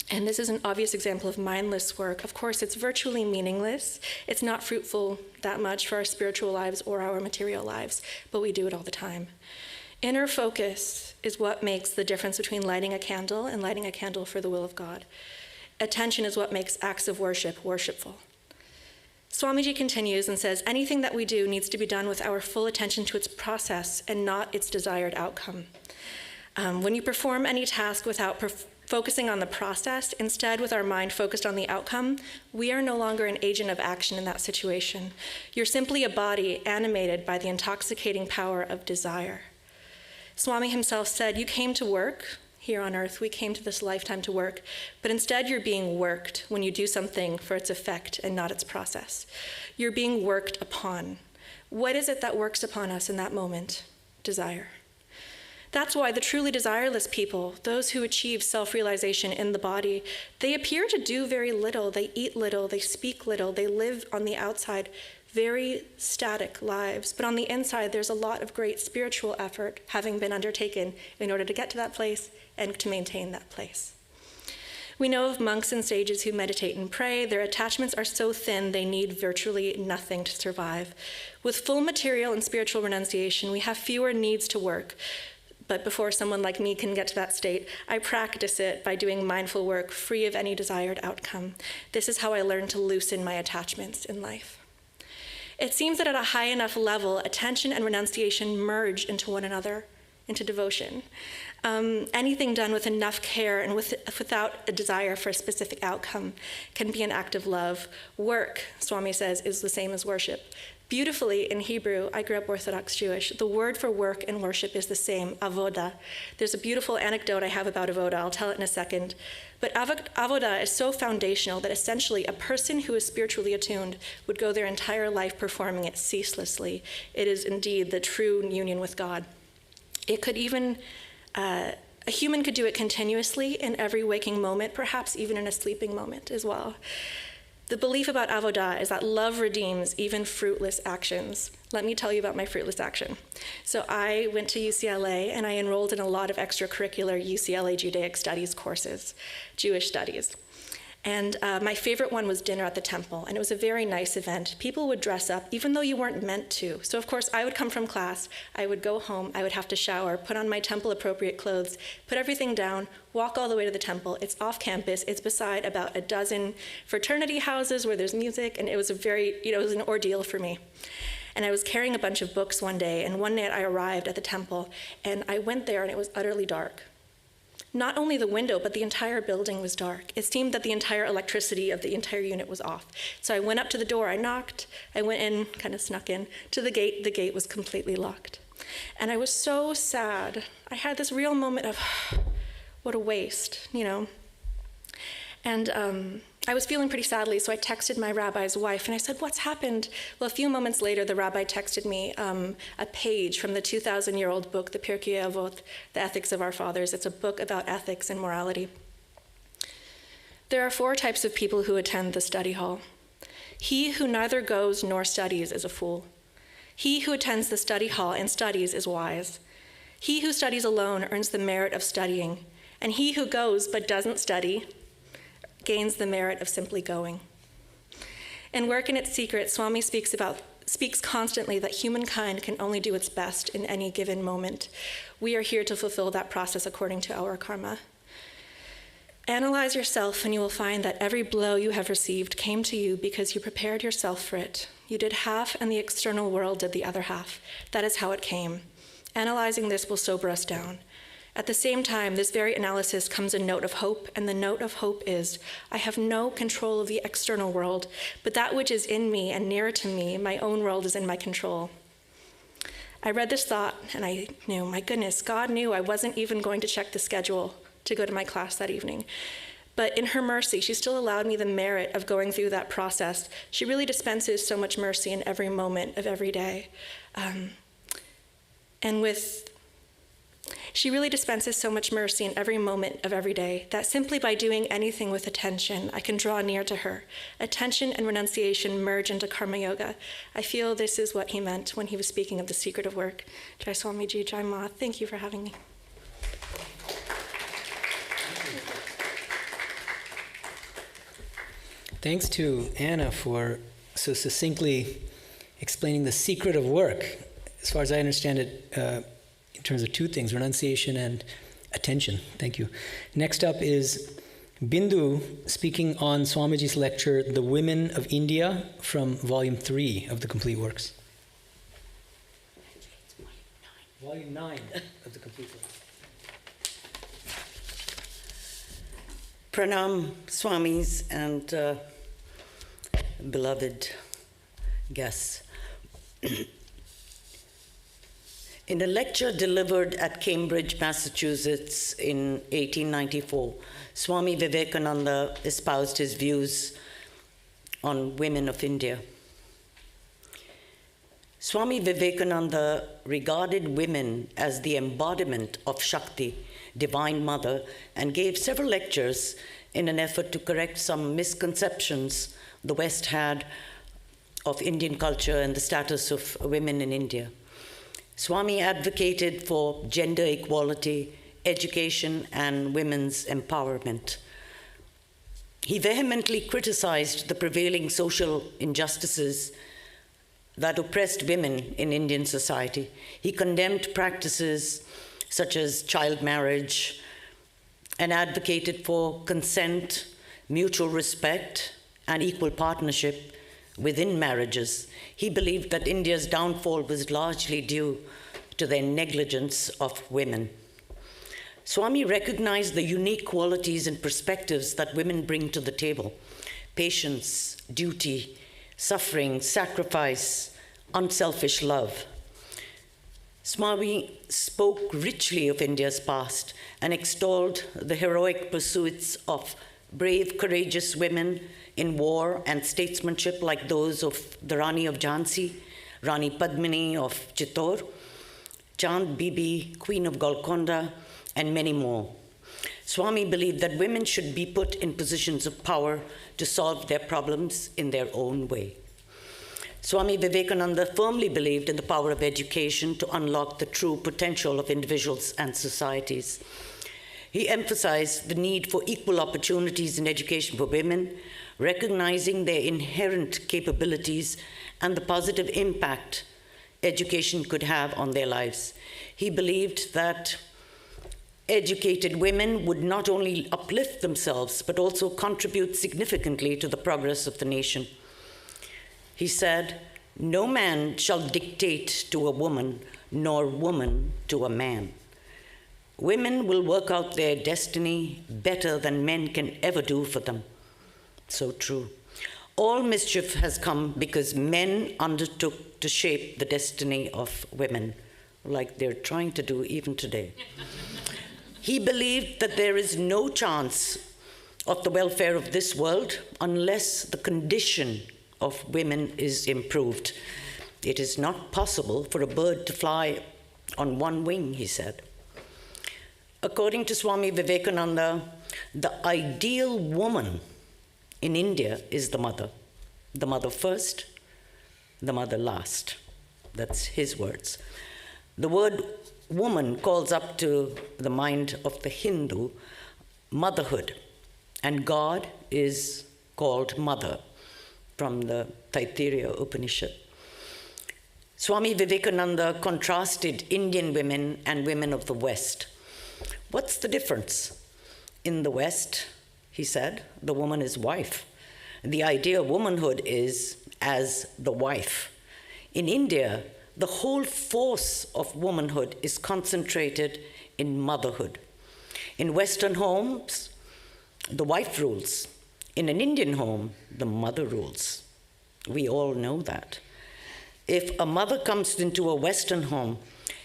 And this is an obvious example of mindless work. Of course, it's virtually meaningless. It's not fruitful that much for our spiritual lives or our material lives, but we do it all the time. Inner focus is what makes the difference between lighting a candle and lighting a candle for the will of God. Attention is what makes acts of worship worshipful. Swamiji continues and says, anything that we do needs to be done with our full attention to its process and not its desired outcome. When you perform any task without focusing on the process, instead with our mind focused on the outcome, we are no longer an agent of action in that situation. You're simply a body animated by the intoxicating power of desire. Swami himself said, you came to work here on earth, we came to this lifetime to work, but instead you're being worked when you do something for its effect and not its process. You're being worked upon. What is it that works upon us in that moment? Desire. That's why the truly desireless people, those who achieve self-realization in the body, they appear to do very little, they eat little, they speak little, they live on the outside very static lives. But on the inside, there's a lot of great spiritual effort having been undertaken in order to get to that place and to maintain that place. We know of monks and sages who meditate and pray. Their attachments are so thin they need virtually nothing to survive. With full material and spiritual renunciation, we have fewer needs to work. But before someone like me can get to that state, I practice it by doing mindful work free of any desired outcome. This is how I learn to loosen my attachments in life. It seems that at a high enough level, attention and renunciation merge into one another, into devotion. Anything done with enough care and without a desire for a specific outcome can be an act of love. Work, Swami says, is the same as worship. Beautifully, in Hebrew, I grew up Orthodox Jewish, the word for work and worship is the same, avoda. There's a beautiful anecdote I have about avoda. I'll tell it in a second. But avoda is so foundational that essentially a person who is spiritually attuned would go their entire life performing it ceaselessly. It is indeed the true union with God. It could even, a human could do it continuously in every waking moment, perhaps even in a sleeping moment as well. The belief about avodah is that love redeems even fruitless actions. Let me tell you about my fruitless action. So I went to UCLA and I enrolled in a lot of extracurricular UCLA Judaic Studies courses, Jewish studies. And my favorite one was dinner at the temple, and it was a very nice event. People would dress up, even though you weren't meant to. So of course, I would come from class, I would go home, I would have to shower, put on my temple-appropriate clothes, put everything down, walk all the way to the temple. It's off campus, it's beside about a dozen fraternity houses where there's music, and it was it was an ordeal for me. And I was carrying a bunch of books one day, and one night I arrived at the temple, and I went there and it was utterly dark. Not only the window, but the entire building was dark. It seemed that the entire electricity of the entire unit was off. So I went up to the door, I knocked, I went in, kind of snuck in, to the gate was completely locked. And I was so sad. I had this real moment of, what a waste, And I was feeling pretty sadly, so I texted my rabbi's wife, and I said, what's happened? Well, a few moments later, the rabbi texted me a page from the 2,000-year-old book, the Pirkei Avot, The Ethics of Our Fathers. It's a book about ethics and morality. There are 4 types of people who attend the study hall. He who neither goes nor studies is a fool. He who attends the study hall and studies is wise. He who studies alone earns the merit of studying, and he who goes but doesn't study gains the merit of simply going. In Work in Its Secret, Swami speaks constantly that humankind can only do its best in any given moment. We are here to fulfill that process according to our karma. Analyze yourself, and you will find that every blow you have received came to you because you prepared yourself for it. You did half, and the external world did the other half. That is how it came. Analyzing this will sober us down. At the same time, this very analysis comes a note of hope, and the note of hope is, I have no control of the external world, but that which is in me and nearer to me, my own world, is in my control. I read this thought, and I knew, my goodness, God knew I wasn't even going to check the schedule to go to my class that evening. But in her mercy, she still allowed me the merit of going through that process. She really dispenses so much mercy in every moment of every day. She really dispenses so much mercy in every moment of every day that simply by doing anything with attention, I can draw near to her. Attention and renunciation merge into karma yoga. I feel this is what he meant when he was speaking of the secret of work. Jai Swamiji, Jai Ma, thank you for having me. Thanks to Anna for so succinctly explaining the secret of work. As far as I understand it, in terms of two things, renunciation and attention. Thank you. Next up is Bindu speaking on Swamiji's lecture, The Women of India, from Volume 3 of the Complete Works. Volume 9 of the Complete Works. Pranam, Swamis, and beloved guests. In a lecture delivered at Cambridge, Massachusetts in 1894, Swami Vivekananda espoused his views on women of India. Swami Vivekananda regarded women as the embodiment of Shakti, Divine Mother, and gave several lectures in an effort to correct some misconceptions the West had of Indian culture and the status of women in India. Swami advocated for gender equality, education, and women's empowerment. He vehemently criticized the prevailing social injustices that oppressed women in Indian society. He condemned practices such as child marriage and advocated for consent, mutual respect, and equal partnership within marriages. He believed that India's downfall was largely due to their negligence of women. Swami recognized the unique qualities and perspectives that women bring to the table: patience, duty, suffering, sacrifice, unselfish love. Swami spoke richly of India's past and extolled the heroic pursuits of brave, courageous women in war and statesmanship like those of the Rani of Jhansi, Rani Padmini of Chittor, Chand Bibi, Queen of Golconda, and many more. Swami believed that women should be put in positions of power to solve their problems in their own way. Swami Vivekananda firmly believed in the power of education to unlock the true potential of individuals and societies. He emphasized the need for equal opportunities in education for women, recognizing their inherent capabilities and the positive impact education could have on their lives. He believed that educated women would not only uplift themselves, but also contribute significantly to the progress of the nation. He said, "No man shall dictate to a woman, nor woman to a man. Women will work out their destiny better than men can ever do for them." So true. All mischief has come because men undertook to shape the destiny of women, like they're trying to do even today. He believed that there is no chance of the welfare of this world unless the condition of women is improved. It is not possible for a bird to fly on one wing, he said. According to Swami Vivekananda, the ideal woman in India is the mother. the mother first, the mother last. That's his words. The word woman calls up to the mind of the Hindu motherhood, and God is called mother from the Taittiriya Upanishad. Swami Vivekananda contrasted Indian women and women of the West. What's the difference? In the West, he said, the woman is wife. The idea of womanhood is as the wife. In India, the whole force of womanhood is concentrated in motherhood. In Western homes, the wife rules. In an Indian home, the mother rules. We all know that. If a mother comes into a Western home,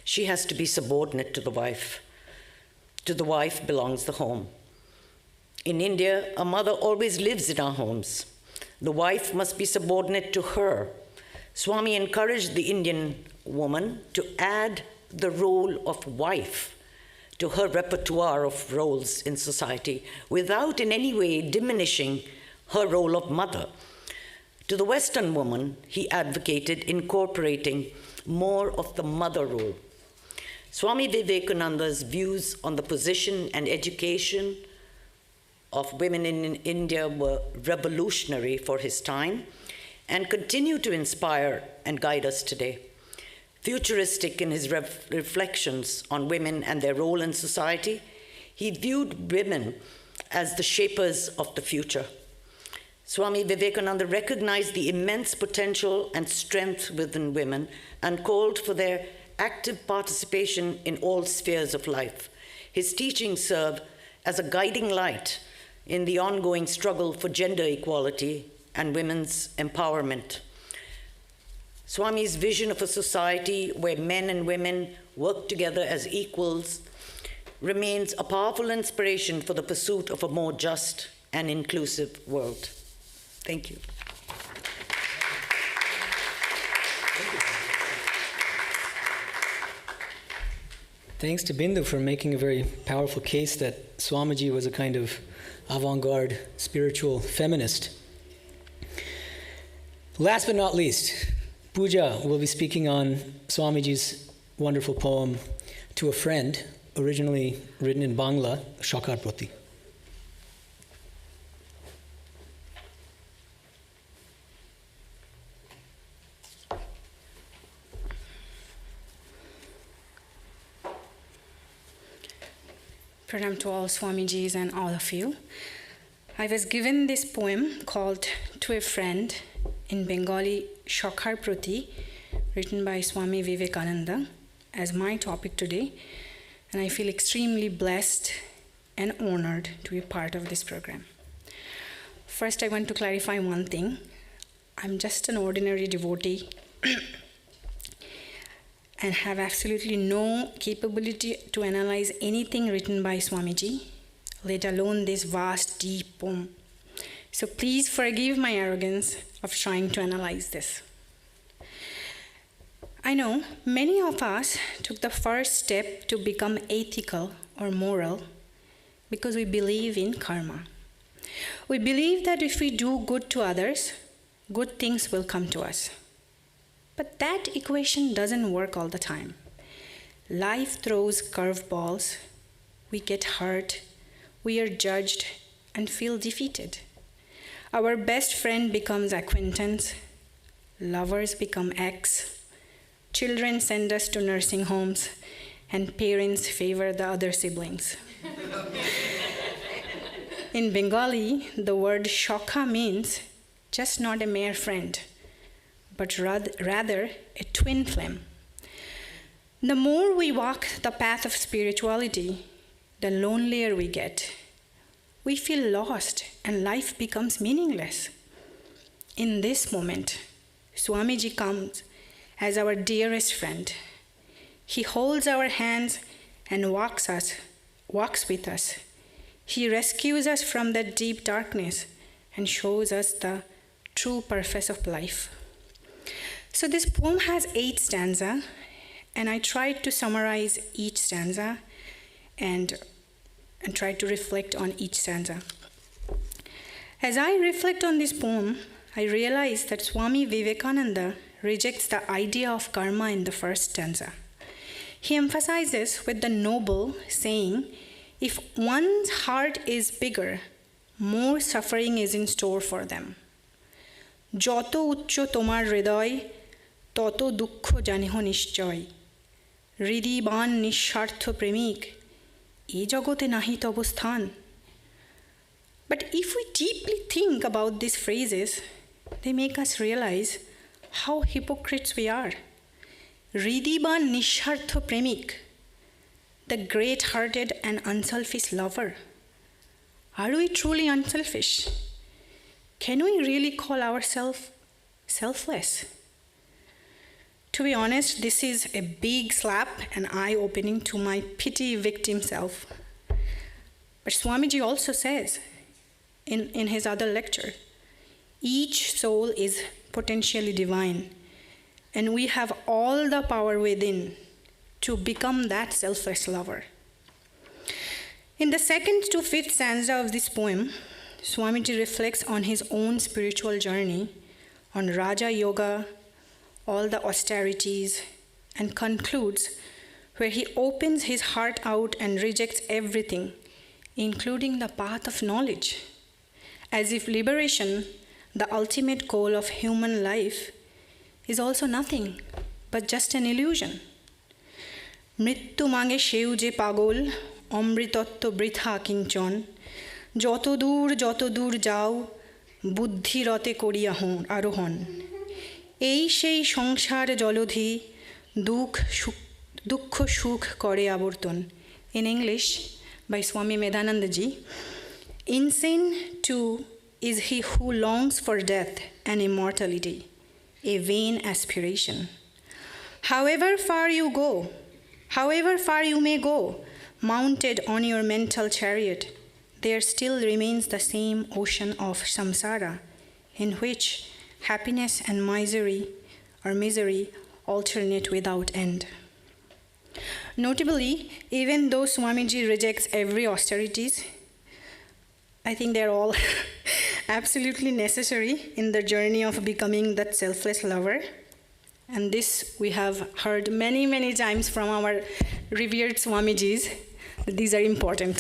she has to be subordinate to the wife. To the wife belongs the home. In India, a mother always lives in our homes. The wife must be subordinate to her. Swami encouraged the Indian woman to add the role of wife to her repertoire of roles in society without in any way diminishing her role of mother. To the Western woman, he advocated incorporating more of the mother role. Swami Vivekananda's views on the position and education of women in India were revolutionary for his time and continue to inspire and guide us today. Futuristic in his reflections on women and their role in society, he viewed women as the shapers of the future. Swami Vivekananda recognized the immense potential and strength within women and called for their active participation in all spheres of life. His teachings serve as a guiding light in the ongoing struggle for gender equality and women's empowerment. Swami's vision of a society where men and women work together as equals remains a powerful inspiration for the pursuit of a more just and inclusive world. Thank you. Thanks to Bindu for making a very powerful case that Swamiji was a kind of avant-garde spiritual feminist. Last but not least, Pooja will be speaking on Swamiji's wonderful poem To a Friend, originally written in Bangla, Shakar Prati. Pranam to all Swamijis and all of you. I was given this poem called To a Friend in Bengali, Shakar Prati, written by Swami Vivekananda, as my topic today, and I feel extremely blessed and honored to be part of this program. First, I want to clarify one thing. I'm just an ordinary devotee and have absolutely no capability to analyze anything written by Swamiji, let alone this vast, deep poem. So please forgive my arrogance of trying to analyze this. I know many of us took the first step to become ethical or moral because we believe in karma. We believe that if we do good to others, good things will come to us. But that equation doesn't work all the time. Life throws curveballs. We get hurt. We are judged and feel defeated. Our best friend becomes acquaintance. Lovers become ex. Children send us to nursing homes, and parents favor the other siblings. In Bengali, the word shakha means just not a mere friend, but rather a twin flame. The more we walk the path of spirituality, the lonelier we get. We feel lost and life becomes meaningless. In this moment, Swamiji comes as our dearest friend. He holds our hands and walks with us. He rescues us from that deep darkness and shows us the true purpose of life. So this poem has 8 stanzas, and I tried to summarize each stanza and try to reflect on each stanza. As I reflect on this poem, I realized that Swami Vivekananda rejects the idea of karma in the first stanza. He emphasizes with the noble, saying, if one's heart is bigger, more suffering is in store for them. Joto uchcho tomar hridoy, toto dukkho janiho nishchoy. Hridiban nishartho premik, e jagote nahi tobo sthan. But if we deeply think about these phrases, they make us realize how hypocrites we are. Hridiban nishartho premik, the great-hearted and unselfish lover. Are we truly unselfish? Can we really call ourselves selfless? To be honest, this is a big slap and eye-opening to my pity victim self. But Swamiji also says in his other lecture, each soul is potentially divine, and we have all the power within to become that selfless lover. In the second to fifth stanza of this poem, Swamiji reflects on his own spiritual journey, on Raja Yoga, all the austerities, and concludes where he opens his heart out and rejects everything, including the path of knowledge, as if liberation, the ultimate goal of human life, is also nothing but just an illusion. মৃত্যু মাঙে সেও যে পাগল অমৃতত্ব বৃথা কিঞ্চন যত দূর যাও বুদ্ধিরতে করিয়া আরোহণ এই সেই সংসার জলধি দুঃখ সুখ করে আবর্তন. In English, by Swami Vedanta ji, insane too is he who longs for death and immortality, a vain aspiration. However far you may go, mounted on your mental chariot, there still remains the same ocean of samsara, in which happiness and misery alternate without end. Notably, even though Swamiji rejects every austerities, I think they're all absolutely necessary in the journey of becoming that selfless lover. And this we have heard many, many times from our revered Swamijis. These are important.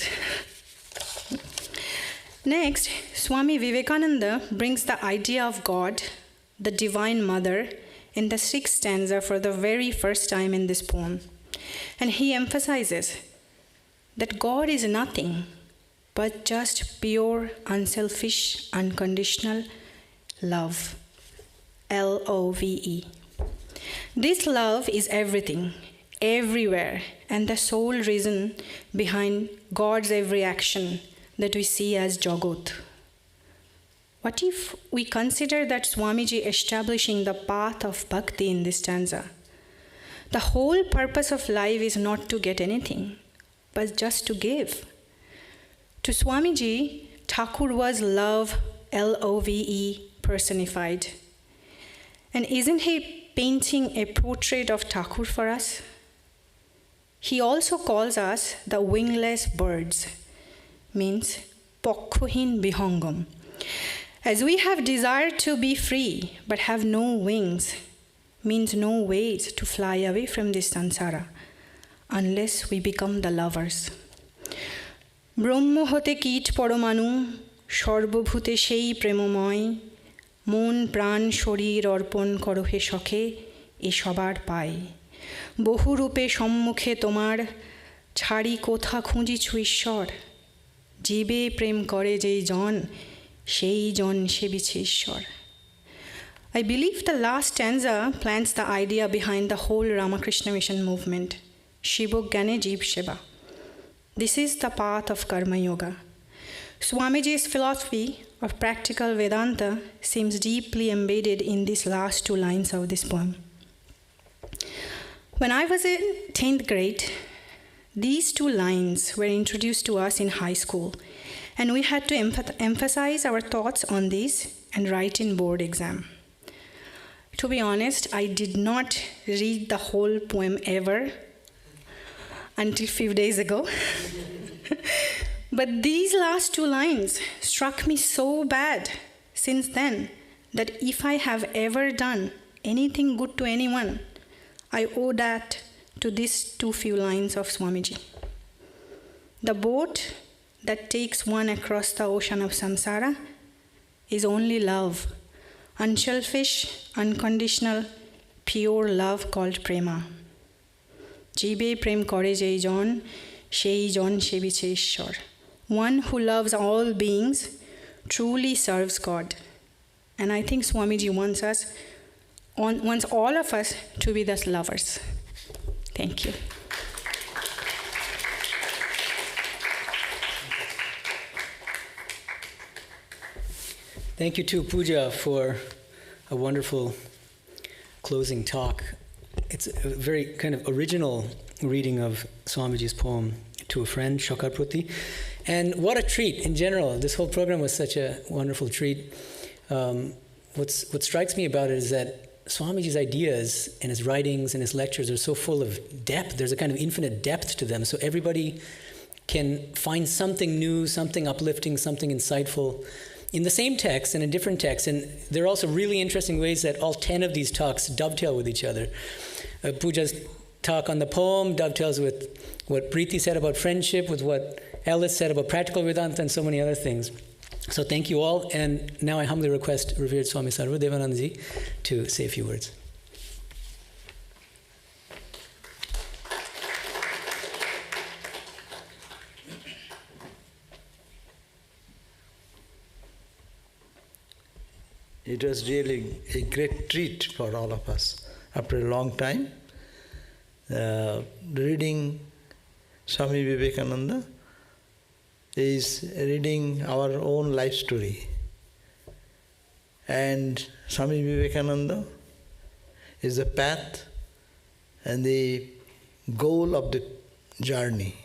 Next, Swami Vivekananda brings the idea of God, the Divine Mother, in the sixth stanza for the very first time in this poem. And he emphasizes that God is nothing but just pure, unselfish, unconditional love. L-O-V-E. This love is everything, everywhere, and the sole reason behind God's every action that we see as Jagat. What if we consider that Swamiji establishing the path of bhakti in this stanza? The whole purpose of life is not to get anything, but just to give. To Swamiji, Thakur was love, L-O-V-E, personified. And isn't he painting a portrait of Thakur for us? He also calls us the wingless birds, means pokkohin bihangam. As we have desire to be free but have no wings, means no ways to fly away from this sansara unless we become the lovers. Brahma hote kit poromanu, সর্বভূতে সেই প্রেমময় মন প্রাণ শরীর অর্পণ করো হে সখে এ সবার পাই বহুরূপে সম্মুখে তোমার ছাড়ি কোথা খুঁজিছু ঈশ্বর জীবে প্রেম করে যেই জন সেই জন সেবিছে ঈশ্বর. I believe the last stanza plants the idea behind the whole Ramakrishna Mission movement, Shiva Gyane Jeev Seva. This is the path of Karma Yoga. Swamiji's philosophy of practical Vedanta seems deeply embedded in these last two lines of this poem. When I was in 10th grade, these two lines were introduced to us in high school, and we had to emphasize our thoughts on these and write in board exam. To be honest, I did not read the whole poem ever until a few days ago. But these last two lines struck me so bad since then that if I have ever done anything good to anyone, I owe that to these too few lines of Swamiji. The boat that takes one across the ocean of samsara is only love, unselfish, unconditional, pure love called prema. Jibe prem kore jei jon, shei jon shebiche Ishwar. One who loves all beings truly serves God. And I think Swamiji wants all of us to be those lovers. Thank you. Thank you too, Pooja, for a wonderful closing talk. It's a very kind of original reading of Swamiji's poem To a Friend, Shokar Prati. And what a treat in general. This whole program was such a wonderful treat. What strikes me about it is that Swamiji's ideas and his writings and his lectures are so full of depth. There's a kind of infinite depth to them. So everybody can find something new, something uplifting, something insightful in the same text and in different texts. And there are also really interesting ways that all 10 of these talks dovetail with each other. Pooja's talk on the poem dovetails with what Preeti said about friendship, with what Ellis said about practical Vedanta, and so many other things. So thank you all. And now I humbly request revered Swami Sarva Devanandaji to say a few words. It was really a great treat for all of us after a long time. Reading Swami Vivekananda is reading our own life story. And Swami Vivekananda is the path and the goal of the journey.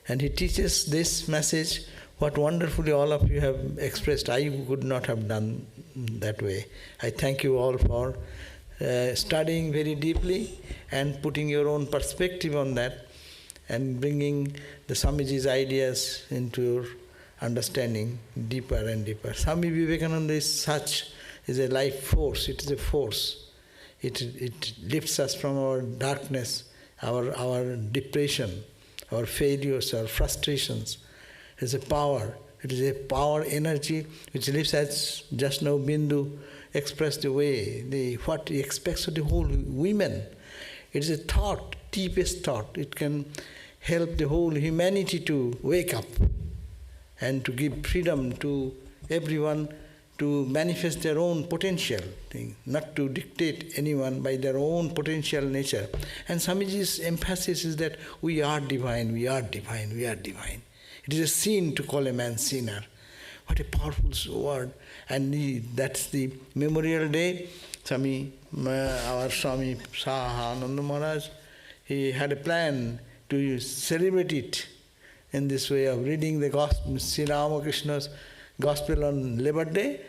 And he teaches this message, what wonderfully all of you have expressed. I could not have done that way. I thank you all for studying very deeply and putting your own perspective on that and bringing the Swamiji's ideas into your understanding deeper and deeper. Swami Vivekananda is a life force. It is a force. It lifts us from our darkness, our depression, our failures, our frustrations. It is a power. It is a power energy which lives, as just now Bindu expressed the way, what he expects of the whole women. It is a thought, deepest thought. It can help the whole humanity to wake up and to give freedom to everyone to manifest their own potential, not to dictate anyone by their own potential nature. And Swamiji's emphasis is that we are divine, we are divine, we are divine. It is a sin to call a man sinner. What a powerful word. And that's the Memorial Day. Our Swami Sahananda Maharaj, he had a plan to celebrate it in this way of reading the Gospel, Sri Ramakrishna's Gospel on Labor Day,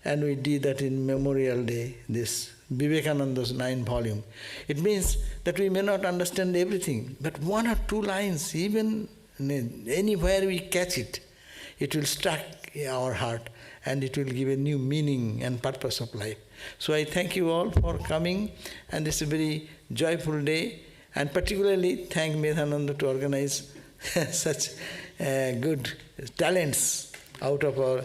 and we did that in Memorial Day, this Vivekananda's 9 volume. It means that we may not understand everything, but one or two lines, even anywhere we catch it, it will strike our heart and it will give a new meaning and purpose of life. So I thank you all for coming, and this is a very joyful day, and particularly thank Medhananda to organize such good talents out of our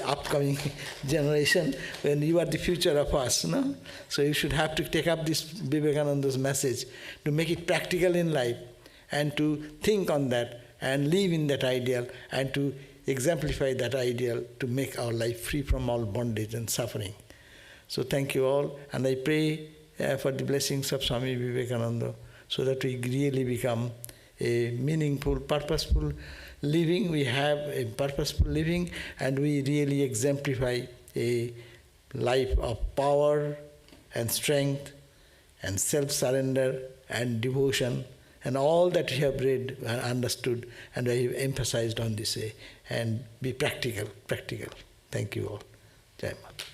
upcoming generation, when you are the future of us. No? So you should have to take up this Vivekananda's message to make it practical in life and to think on that and live in that ideal and to exemplify that ideal to make our life free from all bondage and suffering. So thank you all, and I pray for the blessings of Swami Vivekananda so that we really become a meaningful, purposeful living. We have a purposeful living and we really exemplify a life of power and strength and self-surrender and devotion and all that we have read and understood, and I have emphasized on this way, and be practical. Thank you all. Jai Mata.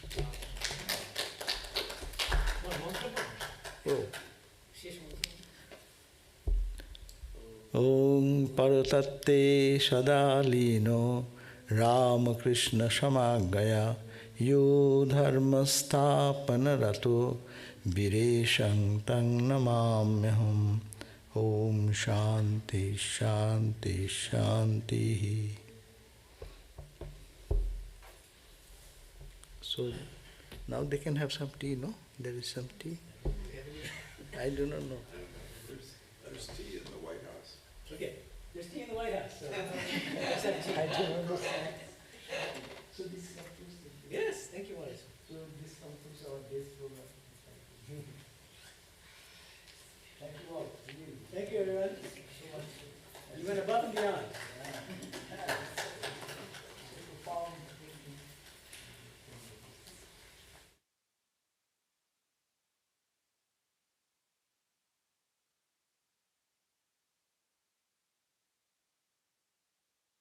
Om Paratatte Sadalino Ramakrishna Samagaya Yo dharmastapana rato vireshang tang namamyaham. Om Shanti Shanti Shanti. So now they can have some tea, no? There is some tea. I do not know. There's tea in the White House. Okay, there's tea in the White House. So I don't understand. So this